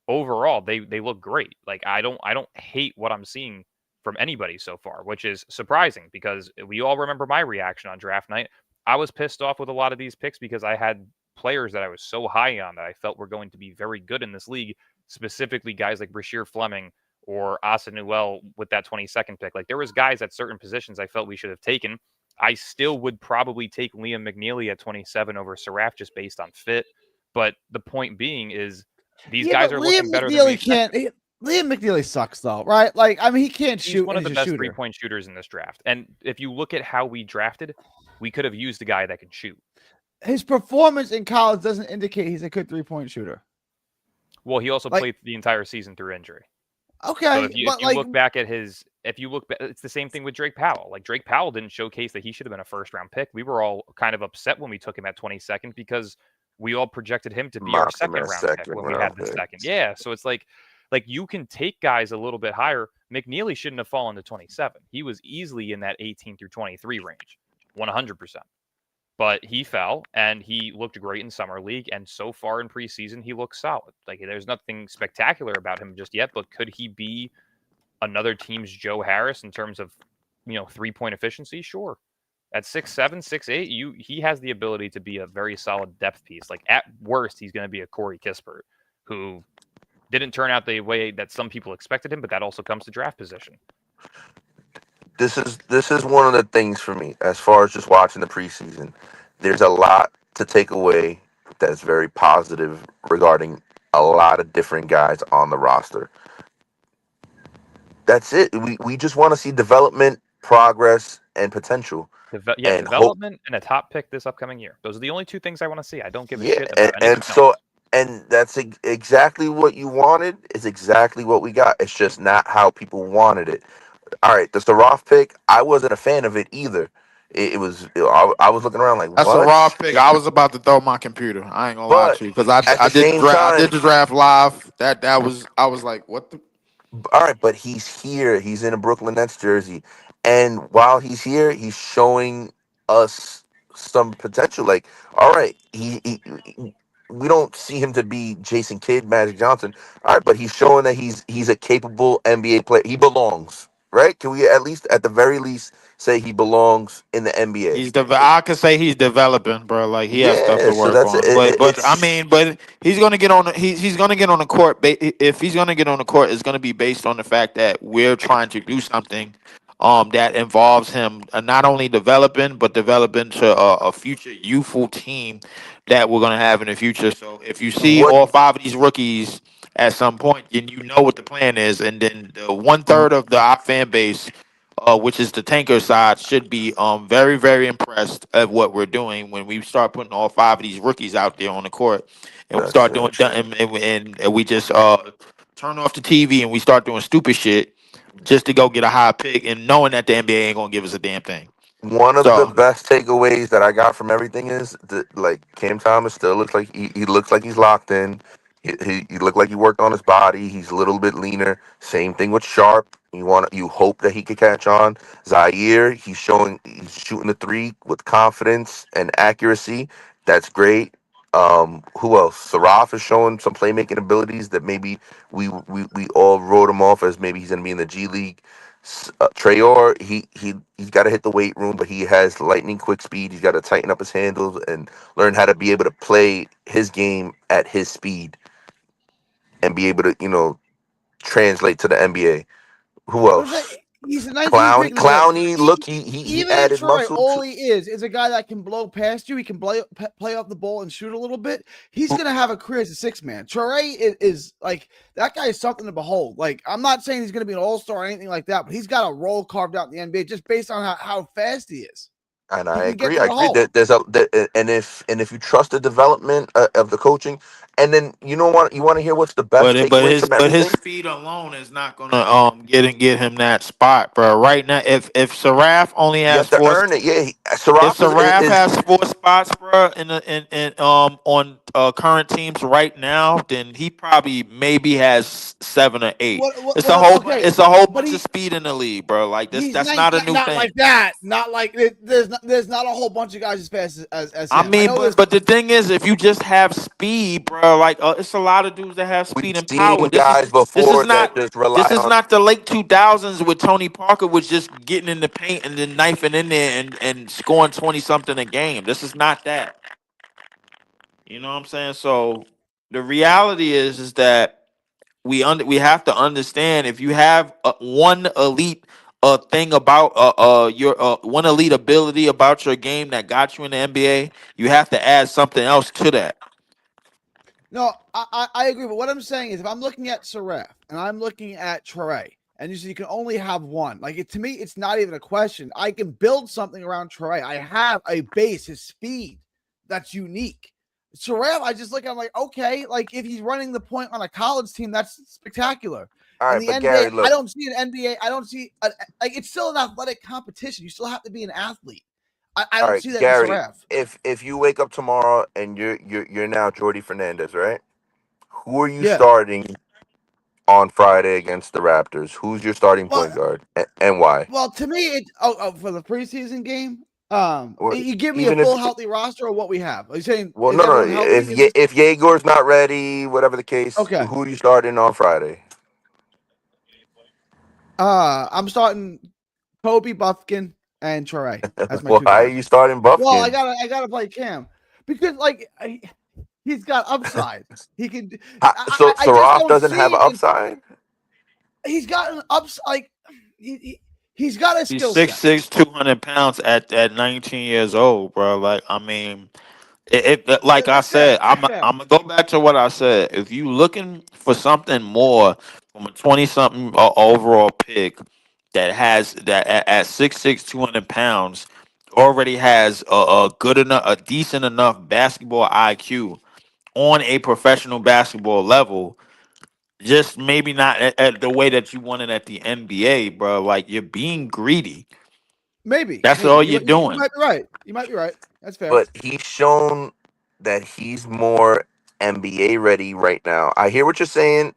overall, they look great. Like I don't hate what I'm seeing from anybody so far, which is surprising because we all remember my reaction on draft night. I was pissed off with a lot of these picks because I had players that I was so high on that I felt were going to be very good in this league, specifically guys like Brashear Fleming or Asa Newell with that 22nd pick. Like there was guys at certain positions I felt we should have taken. I still would probably take Liam McNeely at 27 over Seraph just based on fit. But the point being is these guys are looking better than we expected. Liam McNeely sucks though, right? Like I mean, he can't He's shoot. one And of the he's a best shooter. 3-point shooters in this draft. And if you look at how we drafted, we could have used a guy that can shoot. His performance in college doesn't indicate he's a good 3-point shooter. Well, he also played the entire season through injury. Okay, so if you look back at it's the same thing with Drake Powell. Like Drake Powell didn't showcase that he should have been a first-round pick. We were all kind of upset when we took him at 22nd because we all projected him to be our second-round pick when we had the second. Yeah, so it's like you can take guys a little bit higher. McNeely shouldn't have fallen to 27. He was easily in that 18 through 23 range, 100%. But he fell, and he looked great in summer league, and so far in preseason, he looks solid. Like there's nothing spectacular about him just yet, but could he be another team's Joe Harris in terms of 3-point efficiency? Sure. At 6'7", 6'8", he has the ability to be a very solid depth piece. Like at worst, he's going to be a Corey Kispert, who didn't turn out the way that some people expected him, but that also comes to draft position. This is one of the things for me as far as just watching the preseason. There's a lot to take away that's very positive regarding a lot of different guys on the roster. That's it. We just want to see development, progress, and potential. Development and a top pick this upcoming year. Those are the only two things I want to see. I don't give a shit about and that's exactly what you wanted. Is exactly what we got. It's just not how people wanted it. All right, the Saraf pick, I wasn't a fan of it either. It was I was looking around like, that's what? a raw pick. I was about to throw my computer. I ain't gonna lie to you because I did the draft live. I was like, what the. All right, but he's here. He's in a Brooklyn Nets jersey, and while he's here, he's showing us some potential. Like, all right, we don't see him to be Jason Kidd, Magic Johnson. All right, but he's showing that he's a capable NBA player. He belongs, right? Can we at least, at the very least, say he belongs in the NBA? I could say he's developing, bro. Like he has stuff to So work that's on. But he's gonna get on. He's gonna get on the court. If he's gonna get on the court, it's gonna be based on the fact that we're trying to do something, that involves him not only developing but developing to a future youthful team that we're gonna have in the future. So if you see all 5 of these rookies at some point, then you know what the plan is, and then the 1/3 of our fan base, which is the tanker side, should be very, very impressed at what we're doing when we start putting all 5 of these rookies out there on the court, and we start doing and we just turn off the TV and we start doing stupid shit just to go get a high pick and knowing that the NBA ain't gonna give us a damn thing. One of the So, best takeaways that I got from everything is that, like, Cam Thomas still looks like he looks like he's locked in. He looked like he worked on his body. He's a little bit leaner. Same thing with Sharp. You hope that he could catch on. Zaire, he's shooting the three with confidence and accuracy. That's great. Who else? Saraf is showing some playmaking abilities that maybe we all wrote him off as maybe he's gonna be in the G League. Trayor, he's got to hit the weight room, but he has lightning quick speed. He's got to tighten up his handles and learn how to be able to play his game at his speed and be able to, translate to the NBA. Who But I'm saying else? he's a 19th pick. Look, Clowney, look, he even in added Troy, muscle all to. he is a guy that can blow past you. He can play off the ball and shoot a little bit. He's Who- gonna have a career as a six man. Troy is like that guy is something to behold. Like I'm not saying he's gonna be an all star or anything like that, but he's got a role carved out in the NBA just based on how fast he is. And He I can get agree. to I the agree hole. that and if you trust the development of the coaching, and then you want to hear what's the best takeaway from but his everything? speed alone is not gonna get him that spot, bro. Right now, if Saraf only You has have to four. earn it. Yeah, If Saraf Saraf is has four spots, bro, in on current teams right now, then he probably maybe has 7 or 8. It's a whole Okay, it's a whole but bunch of speed in the league, bro. Like this, he's that's not a new not like thing. that. Not like there's not a whole bunch of guys as fast as I him. I mean, know but this. but the thing is, if you just have speed, bro, like it's a lot of dudes that have we've speed and power. seen guys before that just This rely is on. not the late 2000s with Tony Parker was just getting in the paint and then knifing in there and scoring 20 something a game. This is not that. You know what I'm saying? So the reality is that we have to understand if you have one elite thing about your one elite ability about your game that got you in the NBA, you have to add something else to that. No, I agree. But what I'm saying is, if I'm looking at Saraf and I'm looking at Trey, and you can only have one, to me, it's not even a question. I can build something around Trey. I have a base, his speed, that's unique. Saraf, I just look at him like, okay, like if he's running the point on a college team, that's spectacular. All And right, the but NBA, Gary, I look. don't see an NBA. I don't see like it's still an athletic competition. You still have to be an athlete. I All don't right, see that in Gary. Saraf. If you wake up tomorrow and you're now Jordy Fernandez, right? Who are you Yeah. starting on Friday against the Raptors? Who's your starting Well, point guard and why? Well, to me, it for the preseason game, Or you give me a even if full healthy roster of what we have. Are you saying well, is no, no. everyone healthy? Is this If Yegor's not ready, whatever the case, okay? who are you starting on Friday? I'm starting Kobe, Buffkin, and Trey as my Why two are guards. you starting Well, Buffkin? I gotta play Cam because he's got upside. He can. So I just Saraf don't doesn't have see an it. upside. He's got an ups like he's got a He's skill six set. six, 200 pounds at 19 years old, bro. Like I mean, like I That's fair. said, That's I'm fair. I'm gonna go back to what I said. If you looking for something more from a 20 something overall pick that has that at 6'6", 200 pounds already has a good enough, a decent enough basketball IQ on a professional basketball level. Just maybe not at the way that you want it at the NBA, bro. Like you're being greedy. That's Maybe all you're you doing. might be right. You might be right. That's fair. But he's shown that he's more NBA ready right now. I hear what you're saying.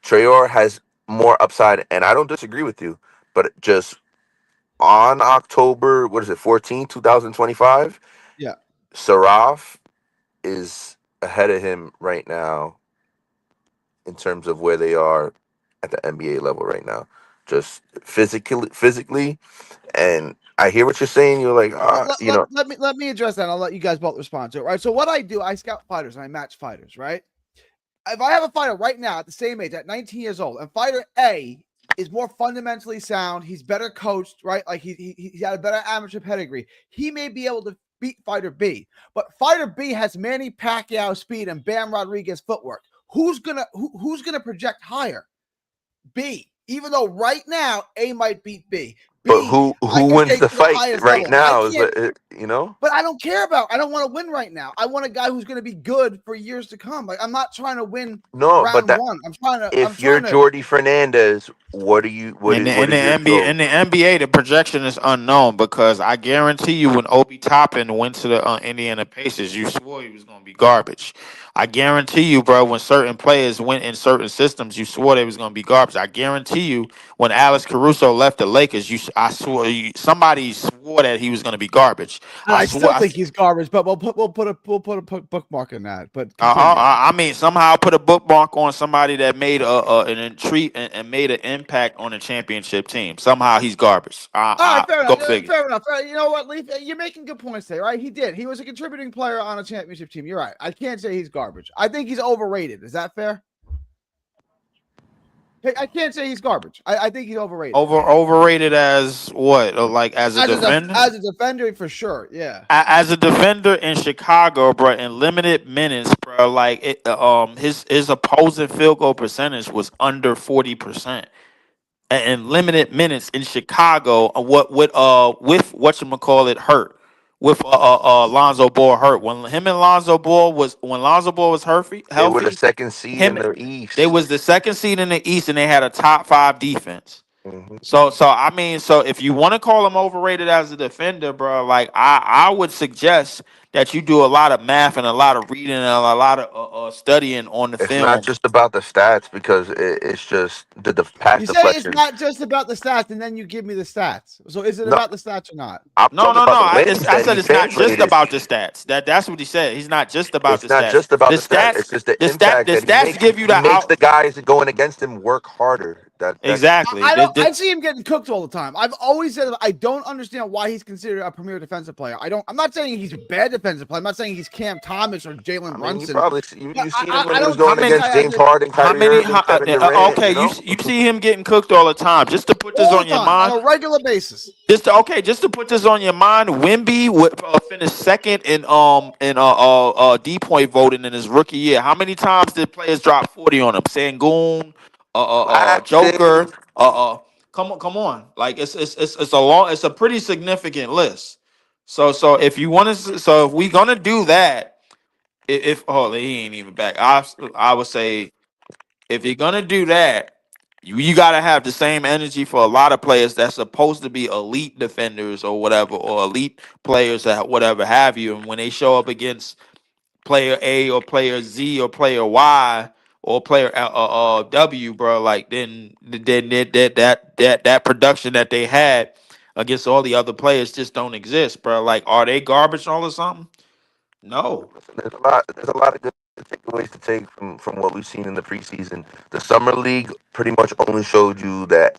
Trayor has more upside, and I don't disagree with you. But just on October, what is it, 14, 2025, Yeah. Saraf is ahead of him right now in terms of where they are at the NBA level right now. Just physically, and I hear what you're saying. You're like, Let me address that. And I'll let you guys both respond to it. Right. So what I do, I scout fighters and I match fighters. Right. If I have a fighter right now at the same age, at 19 years old, and fighter A is more fundamentally sound, he's better coached, right? Like he's got a better amateur pedigree. He may be able to beat fighter B, but fighter B has Manny Pacquiao speed and Bam Rodriguez footwork. Who's gonna project higher? B. Even though right now A might beat B. But B. who I can wins take the to the fight highest right level. I now? Is can't. you know? But I don't care about. I don't want to win right now. I want a guy who's going to be good for years to come. Like I'm not trying to win No, but round that one. I'm trying to. I'm if you're trying to. Jordy Fernandez, what do you what In the is your NBA, goal? in the NBA, the projection is unknown because I guarantee you, when Obi Toppin went to the Indiana Pacers, you swore he was going to be garbage. I guarantee you, bro, when certain players went in certain systems, you swore they was going to be garbage. I guarantee you, when Alex Caruso left the Lakers, I swore somebody swore that he was going to be garbage. And I I swore. still think he's garbage. But we'll put a bookmark in that. But continue. I mean, somehow put a bookmark on somebody that made an entreat and made an impact on a championship team. Somehow he's garbage. All right, fair Go enough. figure. Fair enough. You know what, Leaf? You're making good points there, right? He did. He was a contributing player on a championship team. You're right. I can't say he's garbage. I think he's overrated. Is that fair? I can't say he's garbage. I think he's overrated. Overrated as what? Like as a defender? As a defender, for sure. Yeah. As a defender in Chicago, bro, in limited minutes, bro, like his opposing field goal percentage was under 40%. In limited minutes in Chicago, what with whatchamacallit hurt with Lonzo Ball hurt when him and Lonzo Ball was They were the healthy, second seed in him the they East. was the second seed in the East and they had a top 5 defense. Hmm. So I mean, so if you want to call him overrated as a defender, bro, like I would suggest that you do a lot of math and a lot of reading and a lot of studying on the It's not film. just about the stats because it's just the pass You say it's deflection. not just about the stats, and then you give me the stats. So is it No, about the stats or not? I'm No, talking no, no. about the wins I that said he it's not just translated. about the stats. That's what he said. He's not just about It's the not stats. just about The the stats. stats, It's just the the impact that he stats makes. give you He the makes out. the guys going against him work harder. That's Exactly. I don't. I see him getting cooked all the time. I've always said I don't understand why he's considered a premier defensive player. I don't. I'm not saying he's a bad defensive player. I'm not saying he's Cam Thomas or Jalen I mean, you Brunson. probably But you seen him when I he was don't How going think this many? guy against has James a Harden, How Kyrie many? Irving, Kevin Durant. Okay, You know, you see him getting cooked all the time. Just to put this all on the your time on mind. a regular basis. Just to put this on your mind, Wimby would finish second in D-point voting in his rookie year. How many times did players drop 40 on him? Sangoon, Joker, Claxton. come on. Like it's a pretty significant list. So if you want to, so if we gonna do that, if oh he ain't even back. I would say if you're gonna do that, you gotta have the same energy for a lot of players that's supposed to be elite defenders or whatever, or elite players that whatever have you. And when they show up against player A or player Z or player Y or player W, bro, like then that production that they had against all the other players just don't exist, bro. Like, are they garbage all or something? No. There's a lot of good takeaways to take from what we've seen in the preseason. The summer league pretty much only showed you that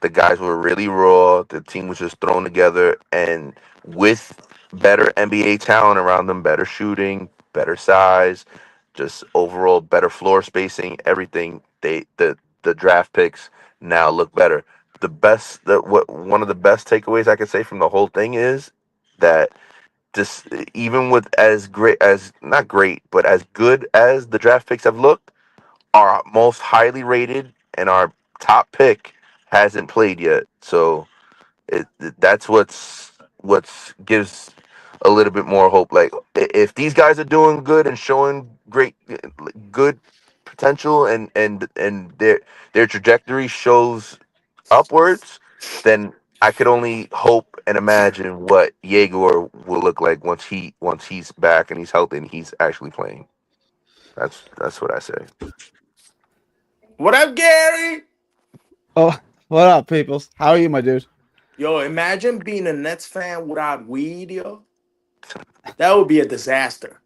the guys were really raw. The team was just thrown together, and with better NBA talent around them, better shooting, better size, just overall better floor spacing, everything. The draft picks now look better. One of the best takeaways I could say from the whole thing is that just even with as great as not great, but as good as the draft picks have looked, our most highly rated and our top pick hasn't played yet. So that's what's gives a little bit more hope. Like if these guys are doing good and showing good potential and their trajectory shows upwards, then I could only hope and imagine what Jaeger will look like once he's back and he's healthy and he's actually playing. That's what I say. What up, Gary? Oh, what up, peoples? How are you, my dude? Yo, imagine being a Nets fan without weed, yo. That would be a disaster.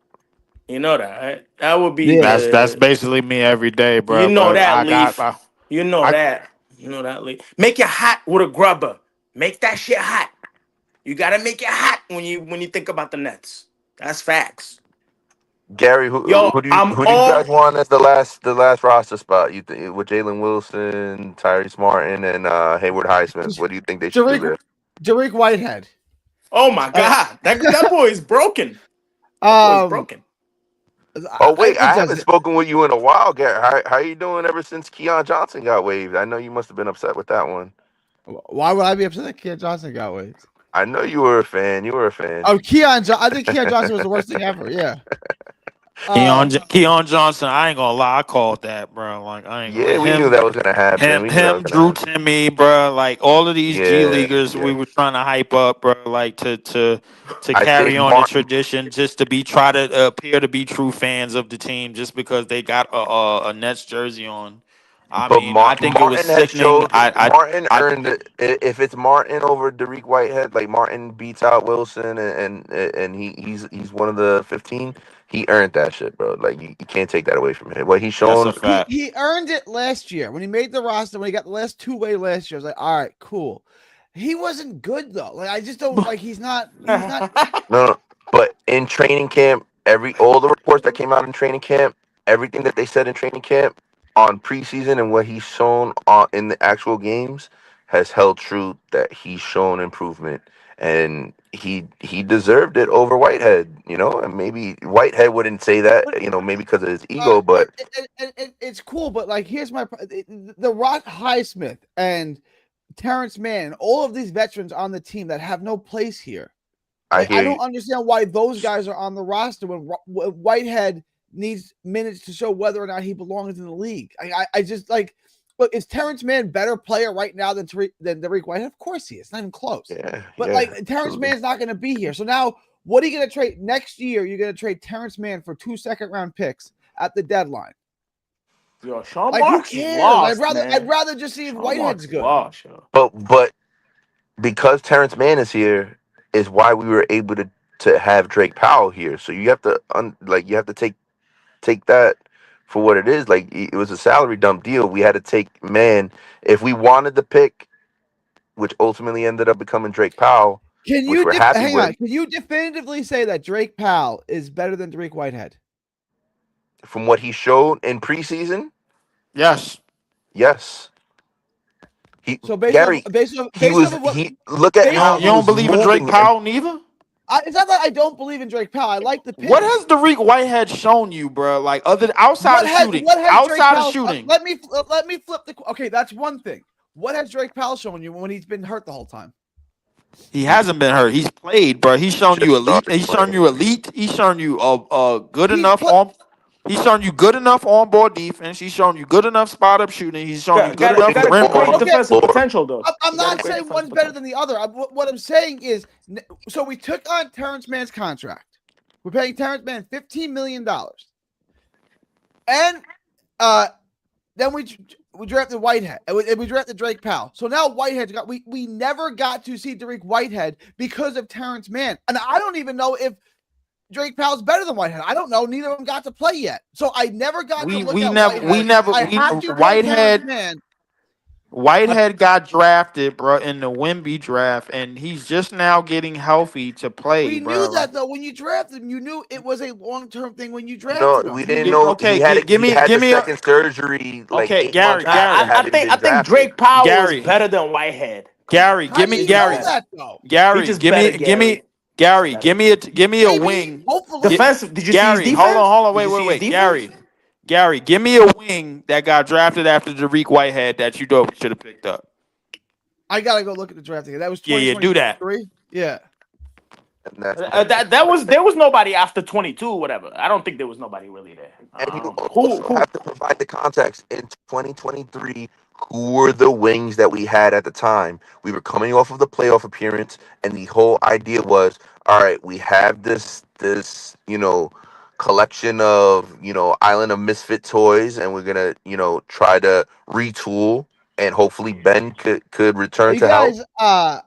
You know that, right? That would be Yeah. That's the. basically me every day, You bro. know But that, I got Leaf. You know I that. You know that, Leaf. Make it hot with a grubber. Make that shit hot. You gotta make it hot when you think about the Nets. That's facts. Gary, Yo, I'm who do you guys all. want as the last roster spot? You think with Jalen Wilson, Tyrese Martin, and Hayward Highsmith? What do you think they should do there? Dariq Whitehead. Oh my I, God, that boy is broken. That boy is um, broken. Oh wait, I haven't doesn't. spoken with you in a while, Gary. How you doing ever since Keon Johnson got waived? I know you must have been upset with that one. Why would I be upset that Keon Johnson got waived? I know you were a fan. You were a fan. Oh, I think Keon Johnson was the worst thing ever. Yeah. Keon Johnson, I ain't gonna lie, I called that, bro. Like I ain't gonna Yeah, we knew that was gonna happen. We knew that was gonna Drew happen. Timme, bro. Like all of these G Yeah, leaguers, we were trying to hype up, bro. Like to I carry think on the Martin. tradition, just to try to appear to be true fans of the team, just because they got a Nets jersey on. I But mean, I think it was Martin has sickening. showed Martin earned it. If it's Martin over Derek Whitehead, like Martin beats out Wilson and he's one of the 15, he earned that shit, bro. Like you can't take that away from him. What he's That's a shown, fact. He earned it last year when he made the roster. When he got the last two-way last year, I was like, all right, cool. He wasn't good though. Like I just don't like. He's not. no, but in training camp, all the reports that came out in training camp, everything that they said in training camp on preseason and what he's shown in the actual games has held true, that he's shown improvement, and he deserved it over Whitehead, and maybe Whitehead wouldn't say that, maybe because of his ego, but it's cool. But like, here's the Rod Highsmith and Terrence Mann, all of these veterans on the team that have no place here. Like, I don't understand why those guys are on the roster when Whitehead needs minutes to show whether or not he belongs in the league. I just like, look, is Terrence Mann better player right now than Derek Whitehead? Of course he is. Not even close. Yeah, but Terrence Mann's not going to be here. So now, what are you going to trade next year? You're going to trade Terrence Mann for 2 second-round picks at the deadline. Yo, Sean like, Marks who cares? lost, I'd rather just see if Whitehead's good. Lost, but because Terrence Mann is here is why we were able to have Drake Powell here. So you have to you have to take that for what it is. Like, it was a salary dump deal. We had to take Mann if we wanted the pick, which ultimately ended up becoming Drake Powell. Which we're happy with. Can you definitively say that Drake Powell is better than Derek Whitehead? From what he showed in preseason? Yes. So look at how you don't believe in Drake Powell neither? It's not that I don't believe in Drake Powell. I like the pick. What has Derek Whitehead shown you, bro? Like outside of shooting. Let me flip the. Okay, that's one thing. What has Drake Powell shown you when he's been hurt the whole time? He hasn't been hurt. He's played, bro. He's shown you elite. He's shown you elite. He's shown you good enough on. He's shown you good enough on-ball defense. He's shown you good enough spot-up shooting. He's shown you good enough great defensive potential, though. I'm not saying one's better than the other. What I'm saying is, so we took on Terrence Mann's contract. We're paying Terrence Mann $15 million. And then we drafted Whitehead. And we drafted Drake Powell. So now Whitehead's got we never got to see Derek Whitehead because of Terrence Mann. And I don't even know if Drake Powell's better than Whitehead. I don't know. Neither of them got to play yet. So I never got to look at Whitehead. Whitehead got drafted, bro, in the Wemby draft, and he's just now getting healthy to play. We knew that though. When you drafted him, you knew it was a long-term thing. When you drafted no, him, we didn't know. Okay, he had give me second surgery. Like, okay, Gary. I think Drake Powell is better than Whitehead. Gary, give me Gary. Give me a wing. Hopefully, defensive. Did you see his defense? Hold on, wait, Gary, give me a wing that got drafted after Derek Whitehead that you should have picked up. I gotta go look at the draft again. That was do that. Yeah. There was nobody after 22, whatever. I don't think there was nobody really there. And you also have to provide the context. In 2023, who were the wings that we had at the time? We were coming off of the playoff appearance, and the whole idea was, all right, we have this collection of Island of Misfit toys, and we're gonna try to retool, and hopefully Ben could return to health.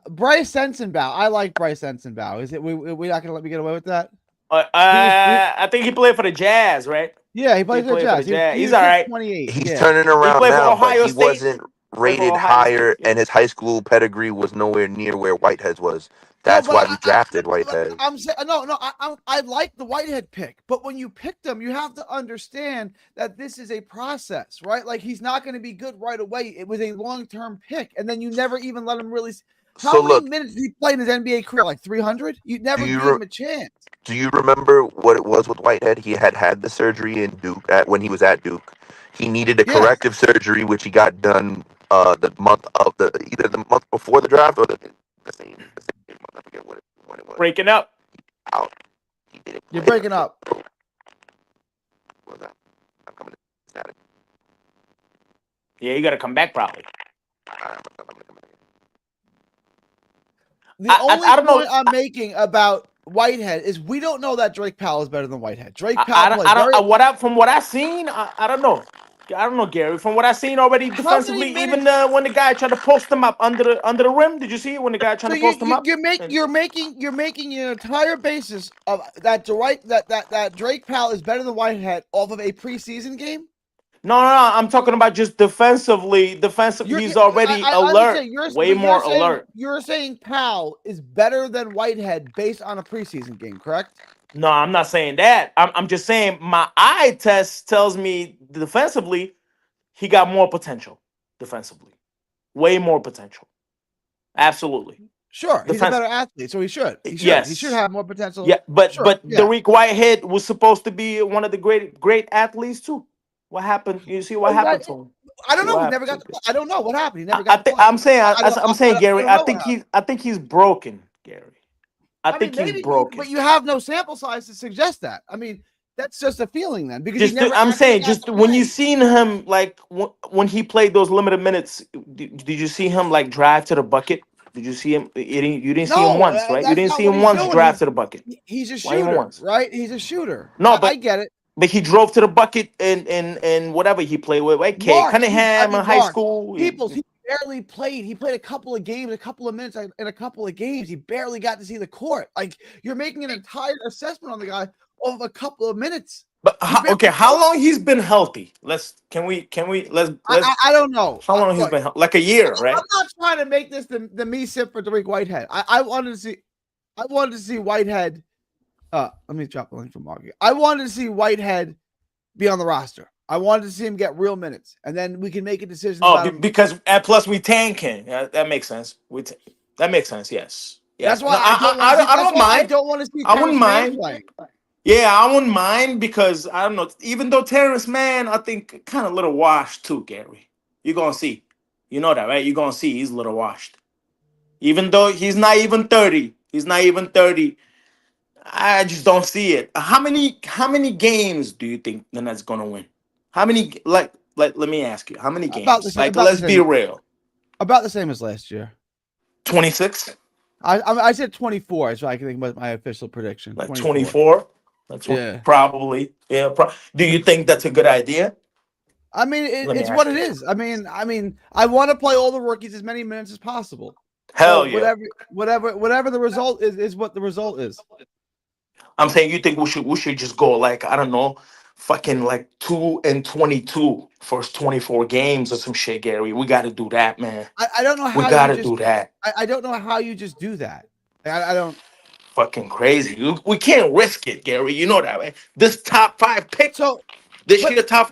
Bryce Sensenbaugh. I like Bryce Sensenbaugh. Is it we not gonna let me get away with that? I think he played for the Jazz, right? Yeah, he played for the Jazz. He's all right. 28. He's turning around now, but he wasn't rated higher, State, and his high school pedigree was nowhere near where Whitehead's was. That's why we drafted Whitehead. I'm saying I like the Whitehead pick, but when you picked him, you have to understand that this is a process, right? Like, he's not going to be good right away. It was a long-term pick, and then you never even let him really. How many minutes did he play in his NBA career? Like 300? You never gave him a chance. Do you remember what it was with Whitehead? He had the surgery in Duke when he was at Duke. He needed a corrective surgery, which he got done the month of either the month before the draft or the same month. I forget when it was. Breaking up. Out. You're breaking up. What's that? I'm coming. Static. Yeah, you got to come back probably. The only point I'm making about Whitehead is we don't know that Drake Powell is better than Whitehead. Drake Powell from what I've seen, I don't know. I don't know, Gary. From what I've seen already defensively, even when the guy tried to post him up under the rim, did you see it when the guy tried to post him up? You're making an entire basis of that Drake Powell is better than Whitehead off of a preseason game. No. I'm talking about just defensively. He's already alert. Way more alert. You're saying Powell is better than Whitehead based on a preseason game, correct? No, I'm not saying that. I'm just saying my eye test tells me defensively, he got more potential. Defensively, way more potential. Absolutely. Sure, he's a better athlete, so he should. Yes, he should have more potential. Yeah, but Dariq Whitehead was supposed to be one of the great athletes too. What happened? You see what happened to him? I don't know. He never got. I don't know what happened. He never got. I'm saying, Gary. I think he's broken, Gary. I think he's broken. But you have no sample size to suggest that. I mean, that's just a feeling then. Because I'm saying, just when you seen him, like when he played those limited minutes, did you see him like drive to the bucket? Did you see him? You didn't see him once, right? You didn't see him once drive to the bucket. He's a shooter, right? He's a shooter. No, but I get it. But he drove to the bucket and whatever he played with, right? Cunningham in high school. He barely played. He played a couple of games, a couple of minutes in a couple of games. He barely got to see the court. Like, you're making an entire assessment on the guy of a couple of minutes. But how long he's been healthy? Let's. I don't know. How long he's been like a year, right? I'm not trying to make this the me sip for Dariq Whitehead. I wanted to see Whitehead. Let me drop the link from Marky. I wanted to see Whitehead be on the roster. I wanted to see him get real minutes, and then we can make a decision. Because plus we tanking. Yeah, that makes sense. That makes sense. Yes. That's why I don't mind. I don't want to see. I wouldn't mind. Yeah, I wouldn't mind because I don't know. Even though Terrence Mann, I think kind of a little washed too, Gary. You're gonna see. You know that, right? You're gonna see he's a little washed. Even though he's not even 30. He's not even 30. I just don't see it. How many games do you think the Nets gonna win? How many? Like let me ask you. How many games? Let's be real. About the same as last year. 26. I said 24. So I can think about my official prediction. Like 24. That's probably. Yeah. Do you think that's a good idea? I mean, it's what it is. I mean, I want to play all the rookies as many minutes as possible. Hell yeah. Whatever the result is what the result is. I'm saying, you think we should just go like, I don't know, fucking like 2-22 first 24 games or some shit, Gary. We got to do that, man. I don't know how we got to do that. I don't know how you just do that. I don't. Fucking crazy. We can't risk it, Gary. You know that, right? This top 5 pick. Year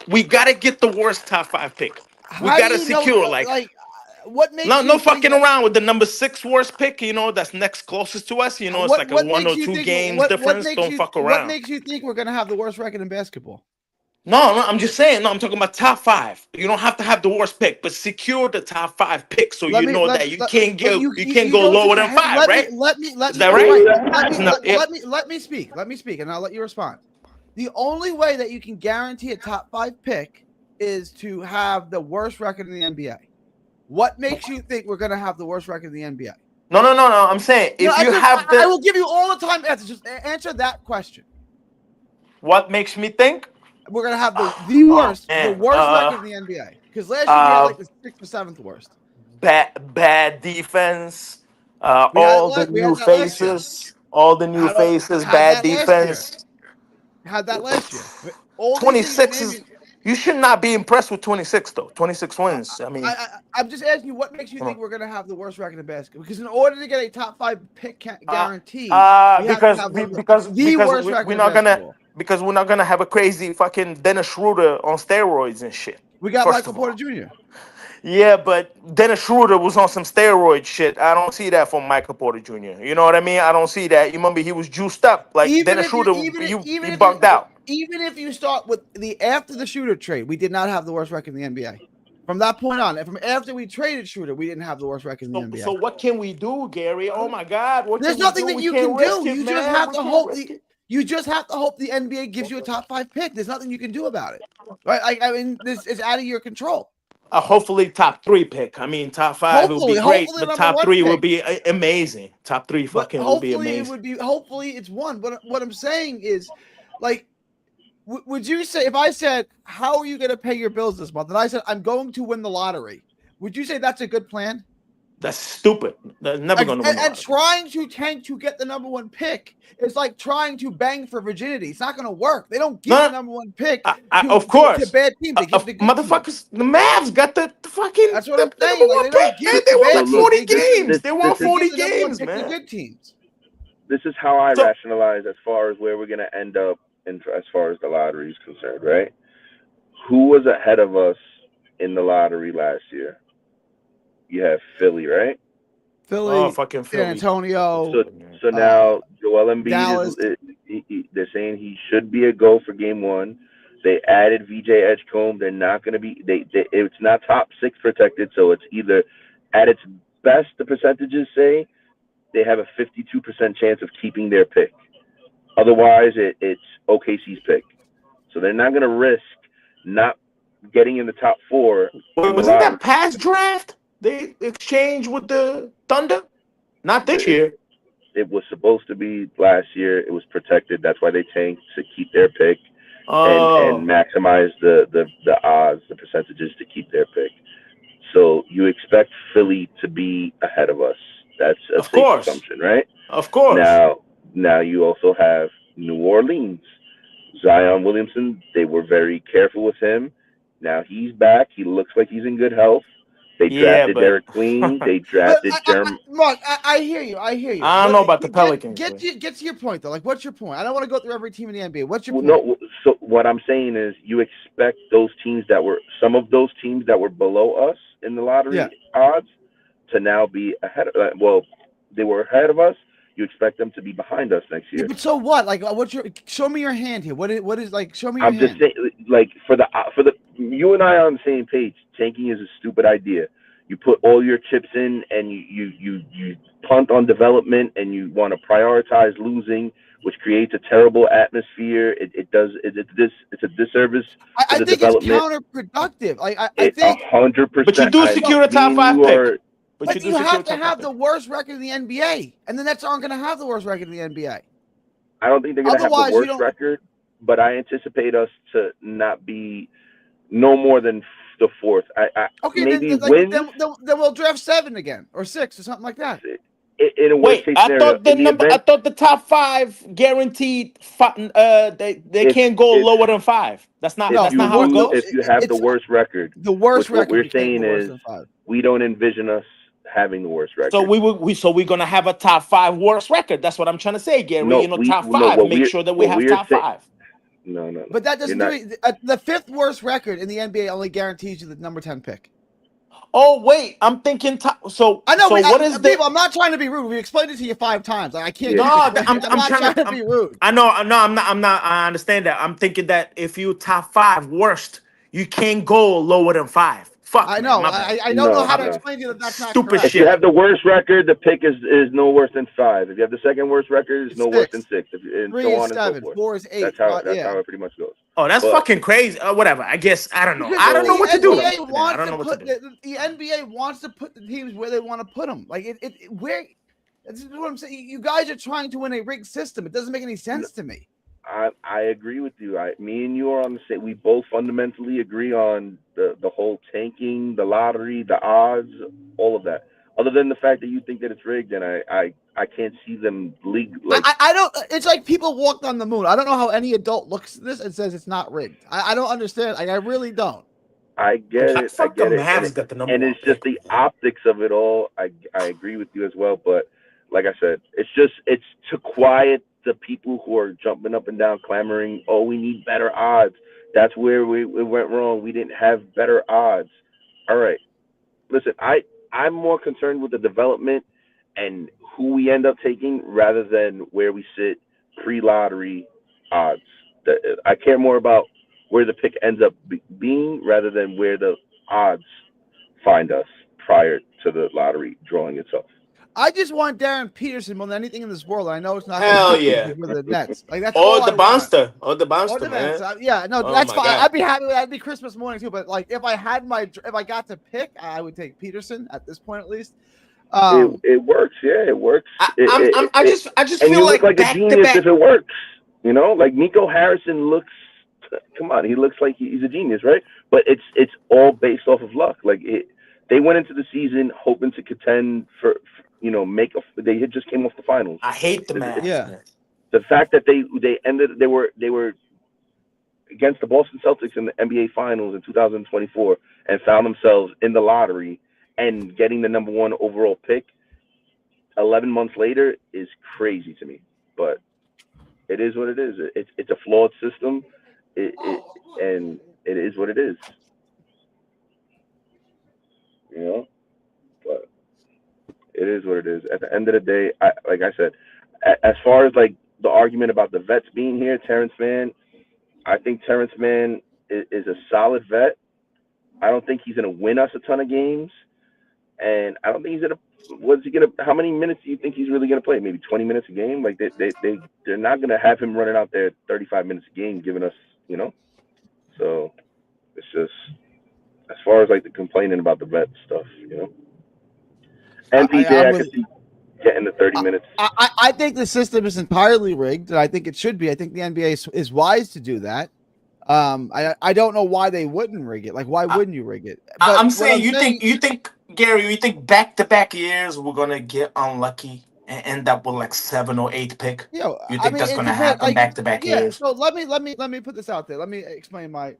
we got to get the worst top 5 pick. We got to secure what makes no fucking around with the number 6 worst pick, that's next closest to us. It's like a 1 or 2 games difference. Don't fuck around. What makes you think we're gonna have the worst record in basketball? No, I'm just saying. No, I'm talking about top 5. You don't have to have the worst pick, but secure the top 5 picks so that you can't go lower than 5, right? Is that right? Let me speak, and I'll let you respond. The only way that you can guarantee a top 5 pick is to have the worst record in the NBA. What makes you think we're going to have the worst record in the NBA? No. I'm saying I will give you all the time answers. Just answer that question. What makes me think we're going to have the worst record in the NBA? Because last year we had like the 6th or 7th worst. Bad defense. All the new faces. Bad defense. Had that last year. 26 You should not be impressed with 26, though. 26 wins. I mean, I'm just asking you, what makes you think we're going to have the worst record in basketball? Because in order to get a top 5 pick guarantee, because we're not gonna have a crazy fucking Dennis Schroeder on steroids and shit. We got Michael Porter Jr. Yeah, but Dennis Schroeder was on some steroid shit. I don't see that from Michael Porter Jr. You know what I mean? I don't see that. You remember he was juiced up. Like Dennis Schroeder, he bugged out. Even if you start with after the Shooter trade, we did not have the worst record in the NBA. From that point on, and from after we traded Schroeder, we didn't have the worst record in the NBA. So what can we do, Gary? Oh my God, There's nothing that you can do. You just have to hope. You just have to hope the NBA gives you a top 5 pick. There's nothing you can do about it, right? I mean, this is out of your control. Hopefully, top 3 pick. I mean, top 5 will be great, but top 3 will be amazing. Top 3 fucking will be amazing. Hopefully, it's 1. But what I'm saying is, like, would you say if I said, "How are you going to pay your bills this month?" and I said, "I'm going to win the lottery," would you say that's a good plan? That's stupid. That's never going to win. And trying to tank to get the number 1 pick is like trying to bang for virginity. It's not going to work. They don't give the number 1 pick. Of course, to bad teams. They give the motherfuckers. The Mavs got the fucking. That's what I'm saying. Like, they don't give they won 40 games. They won 40 games, man. Good teams. This is how I rationalize as far as where we're going to end up, as far as the lottery is concerned, right? Who was ahead of us in the lottery last year? You have Philly, right? Philly, fucking Philly. San Antonio. So now Joel Embiid Dallas. They're saying he should be a go for game 1. They added VJ Edgecombe. They're not going to be. It's not top 6 protected, so it's either at its best. The percentages say they have a 52% chance of keeping their pick. Otherwise, it's OKC's pick. So they're not going to risk not getting in the top 4. Wasn't that past draft? They exchanged with the Thunder? Not this year. It was supposed to be last year. It was protected. That's why they tanked to keep their pick and maximize the odds, the percentages to keep their pick. So you expect Philly to be ahead of us. That's a safe assumption, right? Of course. Now you also have New Orleans. Zion Williamson, they were very careful with him. Now he's back. He looks like he's in good health. They drafted Derek Queen. They drafted Jeremy. Mark, I hear you. I don't know about the Pelicans. Get to your point, though. Like, what's your point? I don't want to go through every team in the NBA. What's your point? No, so what I'm saying is you expect those teams some of those teams that were below us in the lottery odds to now be ahead of they were ahead of us. You expect them to be behind us next year. Yeah, but so what? Like, show me your hand here. What is like? Show me your hand. I'm just saying, like, for the you and I are on the same page. Tanking is a stupid idea. You put all your chips in, and you punt on development, and you want to prioritize losing, which creates a terrible atmosphere. It's a disservice. I think it's counterproductive. I think 100%. But you do secure a top 5 pick. But you have to have the worst record in the NBA, and the Nets aren't going to have the worst record in the NBA. I don't think they're going to have the worst record, but I anticipate us to not be no more than the 4th. Okay, maybe then we'll draft 7 again or 6 or something like that. In a worst case scenario, I thought the top 5 guaranteed. They can't go lower than 5. That's not how it goes. If you have the worst record, what we're saying is we don't envision us having the worst record. So we're gonna have a top 5 worst record. That's what I'm trying to say, Gary. Top 5. Make sure that we have top 5. No. But that doesn't do it. The 5th worst record in the NBA only guarantees you the number 10 pick. Oh wait, I'm thinking. So I know. So what is people? I'm not trying to be rude. We explained it to you 5 times. I can't. No, I'm not trying to be rude. I know. I'm not. I understand that. I'm thinking that if you top 5 worst, you can't go lower than 5. Fuck. I know. I don't know how to explain to you that that's not stupid correct. If you have the worst record, the pick is no worse than 5. If you have the second worst record, it's no worse than 6. And 3 so is on 7. and so forth. 4 is 8. That's how it pretty much goes. Oh, that's fucking crazy. Whatever. I guess I don't know. I don't know what to do. I don't know what to do. The NBA wants to put the teams where they want to put them. Like where. This is what I'm saying. You guys are trying to win a rigged system. It doesn't make any sense to me. I agree with you. Me and you are on the same. We both fundamentally agree on the whole tanking, the lottery, the odds, all of that. Other than the fact that you think that it's rigged, and I can't see them league. Like, I don't. It's like people walked on the moon. I don't know how any adult looks at this and says it's not rigged. I don't understand. I really don't. I get it. I get it. And it's just the optics of it all. I agree with you as well. But like I said, it's to quiet the people who are jumping up and down clamoring, oh, we need better odds. That's where we went wrong. We didn't have better odds. All right. Listen, I'm more concerned with the development and who we end up taking rather than where we sit pre-lottery odds. I care more about where the pick ends up being rather than where the odds find us prior to the lottery drawing itself. I just want Darren Peterson more than anything in this world. I know it's not Hell going to yeah. for the Nets. Like that's Or all the I want. Bonster, Man. Yeah, no, Oh that's my fine. God. I'd be happy with that. It'd be Christmas morning too. But like, if I got to pick, I would take Peterson at this point at least. It works, yeah, it works. I just and feel you like look like a genius if it works. You know, like Nico Harrison looks. Come on, he looks like he's a genius, right? But it's all based off of luck. Like they went into the season hoping to contend for they had just came off the finals. I hate the Mavs. Yeah. The fact that they were against the Boston Celtics in the NBA Finals in 2024 and found themselves in the lottery and getting the number 1 overall pick 11 months later is crazy to me. But it is what it is. It's a flawed system, and it is what it is. You know, but it is what it is. At the end of the day, like I said, as far as like the argument about the vets being here, Terrence Mann, I think Terrence Mann is a solid vet. I don't think he's going to win us a ton of games, and I don't think he's going to. What's he going to? How many minutes do you think he's really going to play? Maybe 20 minutes a game. Like they're not going to have him running out there 35 minutes a game, giving us, So it's just as far as like the complaining about the vet stuff, And PJ, I could see getting the 30 minutes. I think the system is entirely rigged, and I think it should be. I think the NBA is wise to do that. I don't know why they wouldn't rig it. Like, why wouldn't you rig it? But I'm saying, you think Gary, you think back-to-back years we're gonna get unlucky and end up with like 7 or 8 pick? You think that's gonna happen back-to-back years? So let me put this out there. Let me explain my.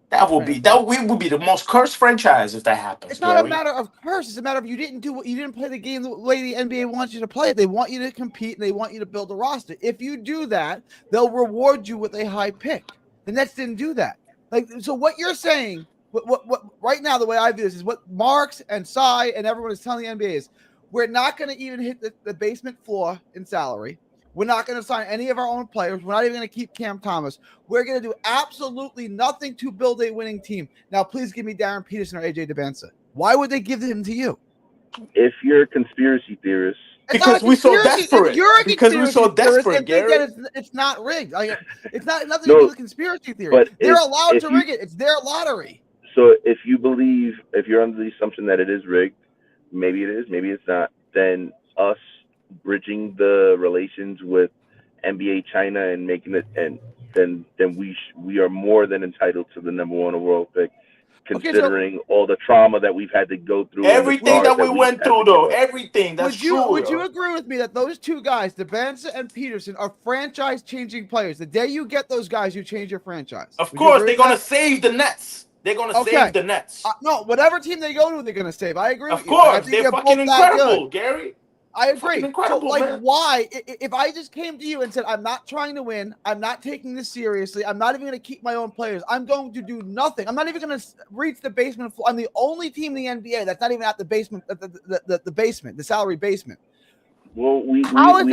That would be the most cursed franchise if that happens. It's not a matter of curse. It's a matter of you didn't play the game the way the NBA wants you to play it. They want you to compete and they want you to build a roster. If you do that, they'll reward you with a high pick. The Nets didn't do that. Like, so what you're saying, what right now, the way I view this is what Marks and Cy and everyone is telling the NBA is we're not going to even hit the basement floor in salary. We're not going to sign any of our own players. We're not even going to keep Cam Thomas. We're going to do absolutely nothing to build a winning team. Now, please give me Darren Peterson or AJ DeBenza. Why would they give him to you? If you're a conspiracy theorist. Because we're so desperate. Because we're so desperate, Gary. It's not rigged. Like, it's not nothing to do with conspiracy theory. But they're allowed to rig it. It's their lottery. So if you're under the assumption that it is rigged, maybe it is, maybe it's not, then us bridging the relations with NBA China and making it, and then we are more than entitled to the number 1 overall pick. Considering all the trauma that we've had to go through, everything that we went through, though, everything. That's true. Would you agree with me that those two guys, DeBenza and Peterson, are franchise-changing players? The day you get those guys, you change your franchise. Of course, they're gonna save the Nets. They're gonna save the Nets. No, whatever team they go to, they're gonna save. I agree. Of course, they're fucking incredible, Gary. I agree. So, like, man. Why? If I just came to you and said, I'm not trying to win, I'm not taking this seriously, I'm not even going to keep my own players, I'm going to do nothing. I'm not even going to reach the basement floor. I'm the only team in the NBA that's not even at the basement, the basement, the salary basement. Well, we got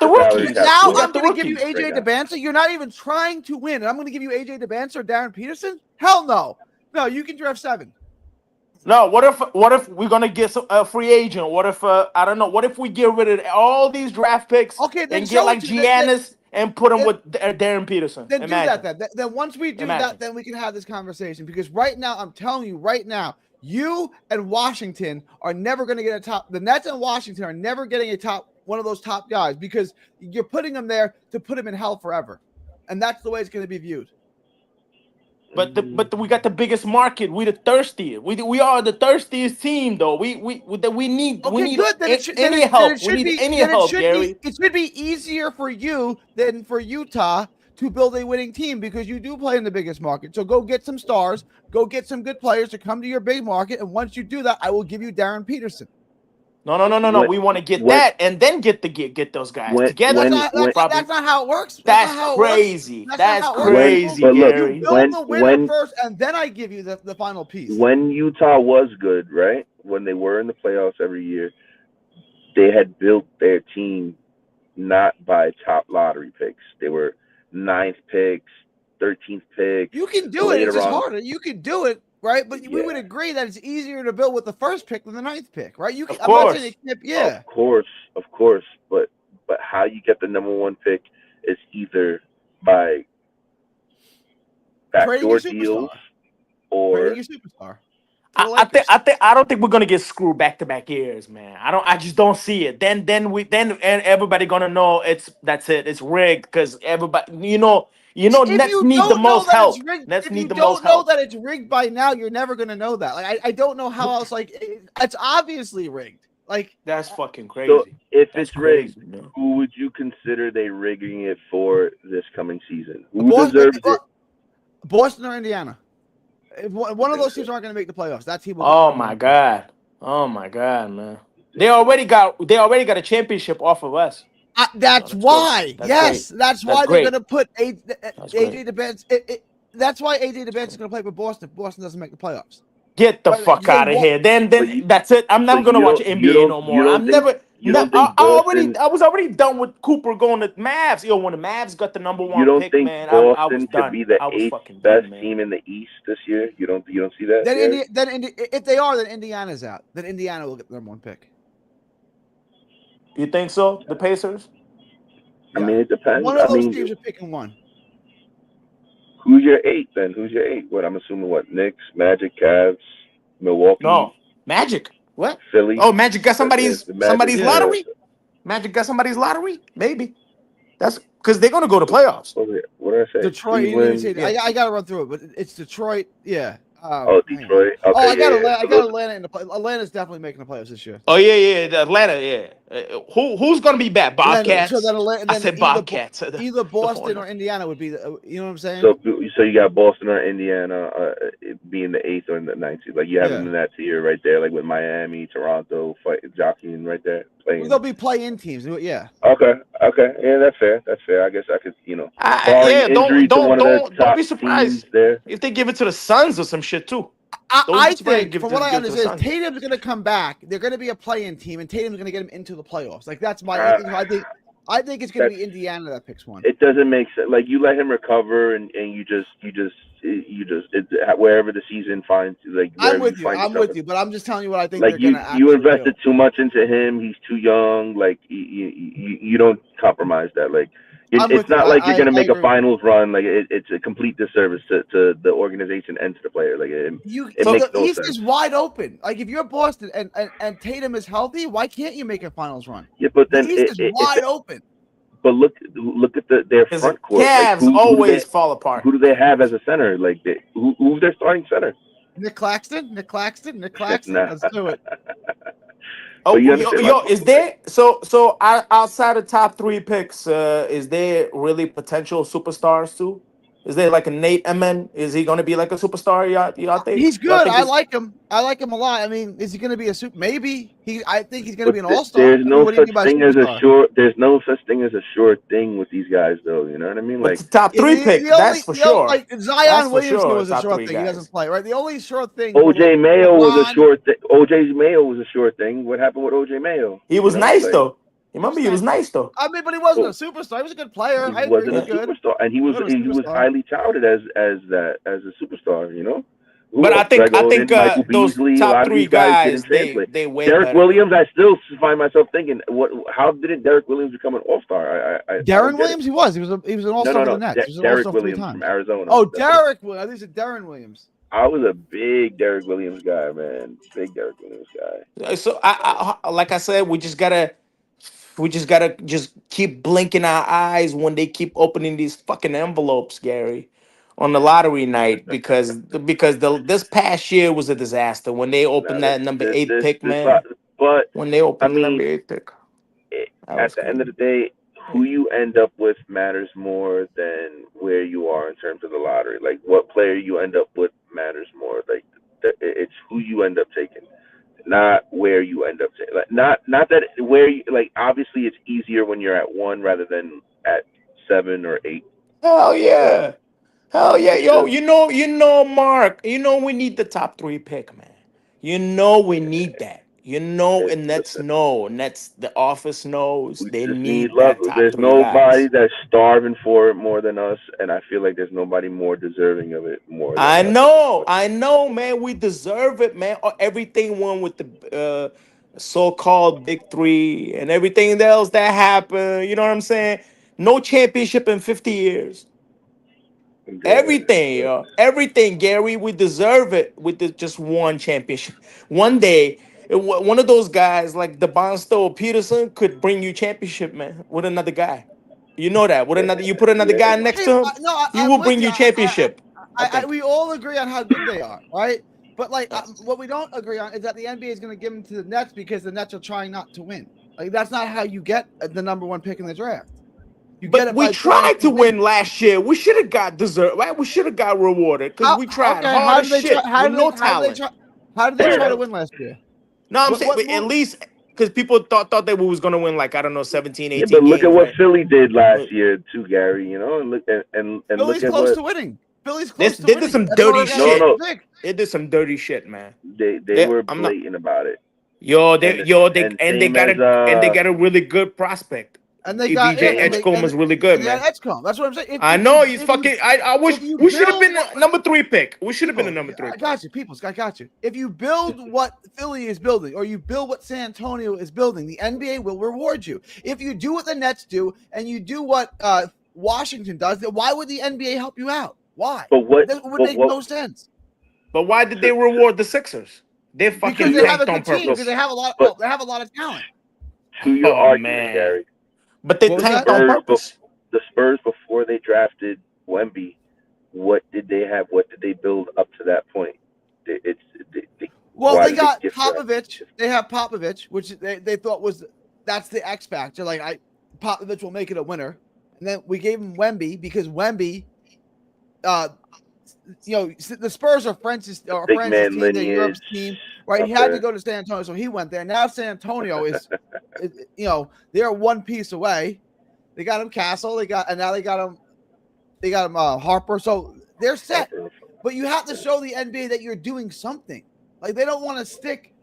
the rookies. Now I'm going to give you AJ DeBenza. You're not even trying to win, and I'm going to give you AJ DeBenza or Darren Peterson? Hell no. No, you can draft 7. No, what if we're gonna get a free agent? What if I don't know? What if we get rid of all these draft picks and get like Giannis and put him with Darren Peterson? Then do that. Then once we do that, then we can have this conversation. Because right now, I'm telling you, right now, you and Washington are never going to get a top. The Nets and Washington are never getting one of those top guys because you're putting them there to put them in hell forever, and that's the way it's going to be viewed. But we got the biggest market. We the thirstiest. We are the thirstiest team, though. We need any help. We need any help, Gary. It should be easier for you than for Utah to build a winning team because you do play in the biggest market. So go get some stars, go get some good players to come to your big market, and once you do that, I will give you Darren Peterson. No. We want to get that and then get those guys together. That's not how it works. That's crazy. That's crazy, Gary. You build the winner first, and then I give you the final piece. When Utah was good, right? When they were in the playoffs every year, they had built their team not by top lottery picks. They were 9th picks, 13th picks. You can do it. It's just harder. You can do it. right? But we Yeah. would agree that it's easier to build with the first pick than the 9th pick, right? Of I'm not saying course. it can't. Yeah, Of course, but how you get the number one pick is either by trading your backdoor deals superstar, trading or your superstar to the Lakers. I don't think we're gonna get screwed back to back years, man. I just don't see it. Then and everybody gonna know that's it. It's rigged because everybody If Nets you need the don't know most that it's help. rigged, Nets if you need the most don't know help. that it's rigged by now, you're never gonna know that. Like I don't know how else. Like it's obviously rigged. Like That's fucking so. crazy. If That's it's rigged, crazy, man. who would you consider they rigging it for this coming season? Who Boston, deserves it? Boston or Indiana. If You one of think those so? teams aren't going to make the playoffs, that team will get the Oh number my one pick. god. Oh my god, man. They already got a championship off of us. That's So that's good. why. That's Yes, great. that's That's why they're going great. to put That's AJ great. DeBenz. That's why AJ DeBenz is going to play for Boston if Boston doesn't make the playoffs. Get the Right? fuck out of here. Then But you, that's it. I'm but never gonna watch NBA no you more. don't I'm think never. you don't think I Boston was already done with Cooper going to Mavs. Yo, when the Mavs got the number you one don't pick, think man, I was Boston could done. be the I was eighth fucking best done, man. team in the East this year? You don't see that, Then Gary? if they are, then Indiana's out. Then Indiana will get the number one pick. You think so? The Pacers? I Yeah, mean, it depends. one of I those mean, teams are picking one. who's your eight then? Who's your eight? What I'm assuming what Knicks, Magic, Cavs, Milwaukee, No. Magic. What? Philly. Oh, Magic got The Magic. somebody's Yeah, Yeah. lottery. Magic got somebody's lottery. Maybe that's because they're gonna go to playoffs. What did I say? Detroit. You didn't even Cleveland. say. Yeah. I got to run through it, but it's Detroit. Yeah. Oh, Hang on. Detroit. Oh, Okay, I got yeah, yeah. Atlanta. I So got those. Atlanta in the play. Atlanta's definitely making the playoffs this year. Oh yeah, the Atlanta. Yeah. Who's gonna be back? Then Bobcats. Atlanta, I then said Bobcats. either The Boston or Hornets. Indiana would be you know what I'm saying? So you got Boston or Indiana being the eighth or the ninth seed. Like you have them Yeah. in that tier right there, like with Miami, Toronto, jockeying right there, Well, playing. they'll be play-in teams. Yeah. Okay, okay, yeah, that's fair. That's fair. I guess I could, barring Yeah. injury to one of the Don't top be teams surprised there. if they give it to the Suns or some shit too. Don't be I surprised if they think, from give what I it to the understand, Suns. Tatum's going to come back. They're going to be a play-in team, and Tatum's going to get him into the playoffs. Like that's my. Uh, I think it's going to that's be Indiana that picks one. it. Doesn't make sense. Like you let him recover, and wherever the season finds, like I'm wherever you with you. find I'm yourself. with you, but I'm just telling you what I think Like they're going to you actually do. invested too much into him. He's too young. Like you don't compromise that. Like I'm it's with you. not like you're gonna I make a agree with you. finals run. Like it's a complete disservice to the organization and to the player. Like it makes The no East sense. is wide open. Like if you're Boston and Tatum is healthy, why can't you make a finals run? Yeah, but The then East is wide open. but look at their Because the front court. Like Cavs always fall apart. who do they have as a center? Like who's their starting center? Nick Claxton. Nah. Let's do it. But Oh, you understand my point, is right? there outside of top three picks? Is there really potential superstars too? Is there like a Nate Emen? Is he going to be like a superstar? Y'all think? He's Y'all good. think I this? like him. I like him a lot. I mean, is he going to be a super? Maybe he. I think he's going to But be an all-star. there's I mean, no what do you such mean by thing as a superstar? sure. There's no such thing as a sure thing with these guys, though. You know what I mean? But Like the top three pick, that's for sure. Like That's Zion for Williamson sure. was a Top sure three thing. He guys. doesn't play, right? The only sure thing from OJ Mayo was a LeBron. sure thing. OJ Mayo was a sure thing. What happened with OJ Mayo? He You was know, nice like though. Remember, he was nice though. I mean, but he wasn't a well, superstar. He was a good player. he I agree. wasn't He's a Yeah. good. superstar, and he Wasn't a was superstar. highly touted as a superstar. You know, But who else? Greg I think Oden, Michael those Beasley. A top lot of three these guys guys, didn't translate. they way Derek better, man. Williams, I still find myself thinking, what? How didn't Derek Williams become an All Star? I don't Darren get it. Williams, he was. He was an all-star for the No. Nets. He was an Derek all-star three Williams from times. Arizona. Oh, That's what it, Derek Williams. I think it's Darren Williams. I was a big Derek Williams guy, man. Big Derek Williams guy. So like I said, we just gotta just keep blinking our eyes when they keep opening these fucking envelopes, Gary, on the lottery night this past year was a disaster when they Now opened that number eight pick, man. but When they I opened the number mean, eight pick, that at was the end of crazy. the day, Yeah. who you end up with matters more than where you are in terms of the lottery. Like what player you end up with matters more. Like it's who you end up taking, not where you end up taking. Like not that where you, like obviously it's easier when you're at one rather than at 7 or 8. Hell yeah. Hell yeah, It's yo, just Mark, we need the top three pick, man. We need that. You know, and Nets know. Nets, the office knows. We They just need love. that top There's 3 nobody guys. that's starving for it more than us, and I feel like there's nobody more deserving of it more than I us at this point. know, man. We deserve it, man. Everything won with the so-called big 3 and everything else that happened. You know what I'm saying? No championship in 50 years. Everything, everything, Gary. We deserve it with just one championship. One day, one of those guys like the Bonstow Peterson could bring you championship, man. With another guy, you know that. With another, you put another guy next to him, he I'm will with bring you. you championship. I think. We all agree on how good they are, right? But like, what we don't agree on is that the NBA is going to give them to the Nets because the Nets are trying not to win. Like, that's not how you get the number 1 pick in the draft. You get it We by trying tried to win last year. We should have got deserved, right? We should have got rewarded because we tried Okay, hard how as did they try? shit with no talent. How did they try to win last year? No, I'm saying, but at least because people thought that we was gonna win like I don't know 17, 18 but look games, at what right? Philly did last year too, Gary. You know, and look and Philly's look at close what to winning. Philly's close to They winning. did some That's why dirty we're gonna shit. no. They did some dirty shit, man. They were I'm not. blatant about it. They Same got as a really good prospect. And they got VJ and Edgecombe was really they good, got man. Edgecombe. That's what I'm saying. I know he's fucking. I wish if you we should have build been a number 3 pick. We should have been a people, number 3 I pick. got you, people. I got you. If you build what Philly is building, or you build what San Antonio is building, the NBA will reward you. If you do what the Nets do, and you do what Washington does, then why would the NBA help you out? Why? But what? That would make no sense. But why did they reward the Sixers? They Because fucking they have a tanked on good team. Because purpose. they have a lot. They have a lot of talent. To your Oh argument, man, Gary, but they tanked on purpose. The Spurs before they drafted Wemby, what did they have? What did they build up to that point? They got Popovich. They have Popovich, which they thought that's the X factor. Like Popovich will make it a winner, and then we gave him Wemby because Wemby, the Spurs are Francis team, they're Europe's team, right? He had to go to San Antonio, so he went there. Now San Antonio is they're one piece away. They got him Castle, they got him Harper, so they're set. But you have to show the NBA that you're doing something. Like, they don't want to stick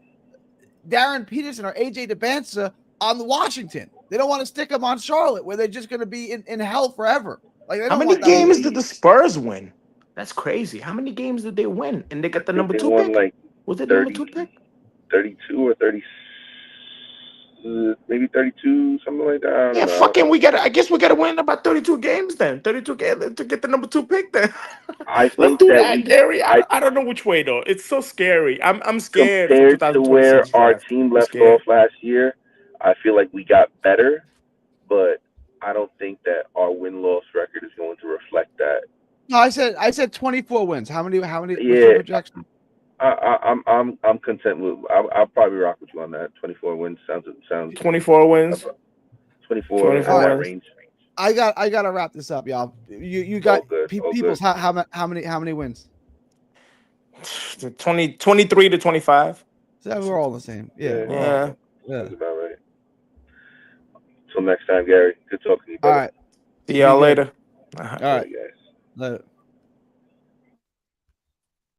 Darren Peterson or AJ DeBanza on Washington. They don't want to stick them on Charlotte, where they're just going to be in hell forever. Like, how many games did the Spurs win? That's crazy. How many games did they win? And they got the number 2 pick? Like was it 30, number 2 pick? 32 or 30, maybe 32, something like that. Yeah, fucking, I guess we gotta win about 32 games then. 32 games to get the number 2 pick then. I think Let's do that, Gary. I don't know which way though. It's so scary. I'm scared for compared to where our team left off last year. I feel like we got better, but I don't think that our win-loss record is going to reflect that. No, I said 24 wins. How many? Yeah, what's your projection? I'm content with. I'll probably rock with you on that. 24 wins sounds. 24 wins. 24 in that range. I gotta wrap this up, y'all. You got people's how many wins? 23 to 25. So we're all the same. Yeah. That's about right. Till next time, Gary. Good talking to you. All right. See y'all later. All right, guys. Later.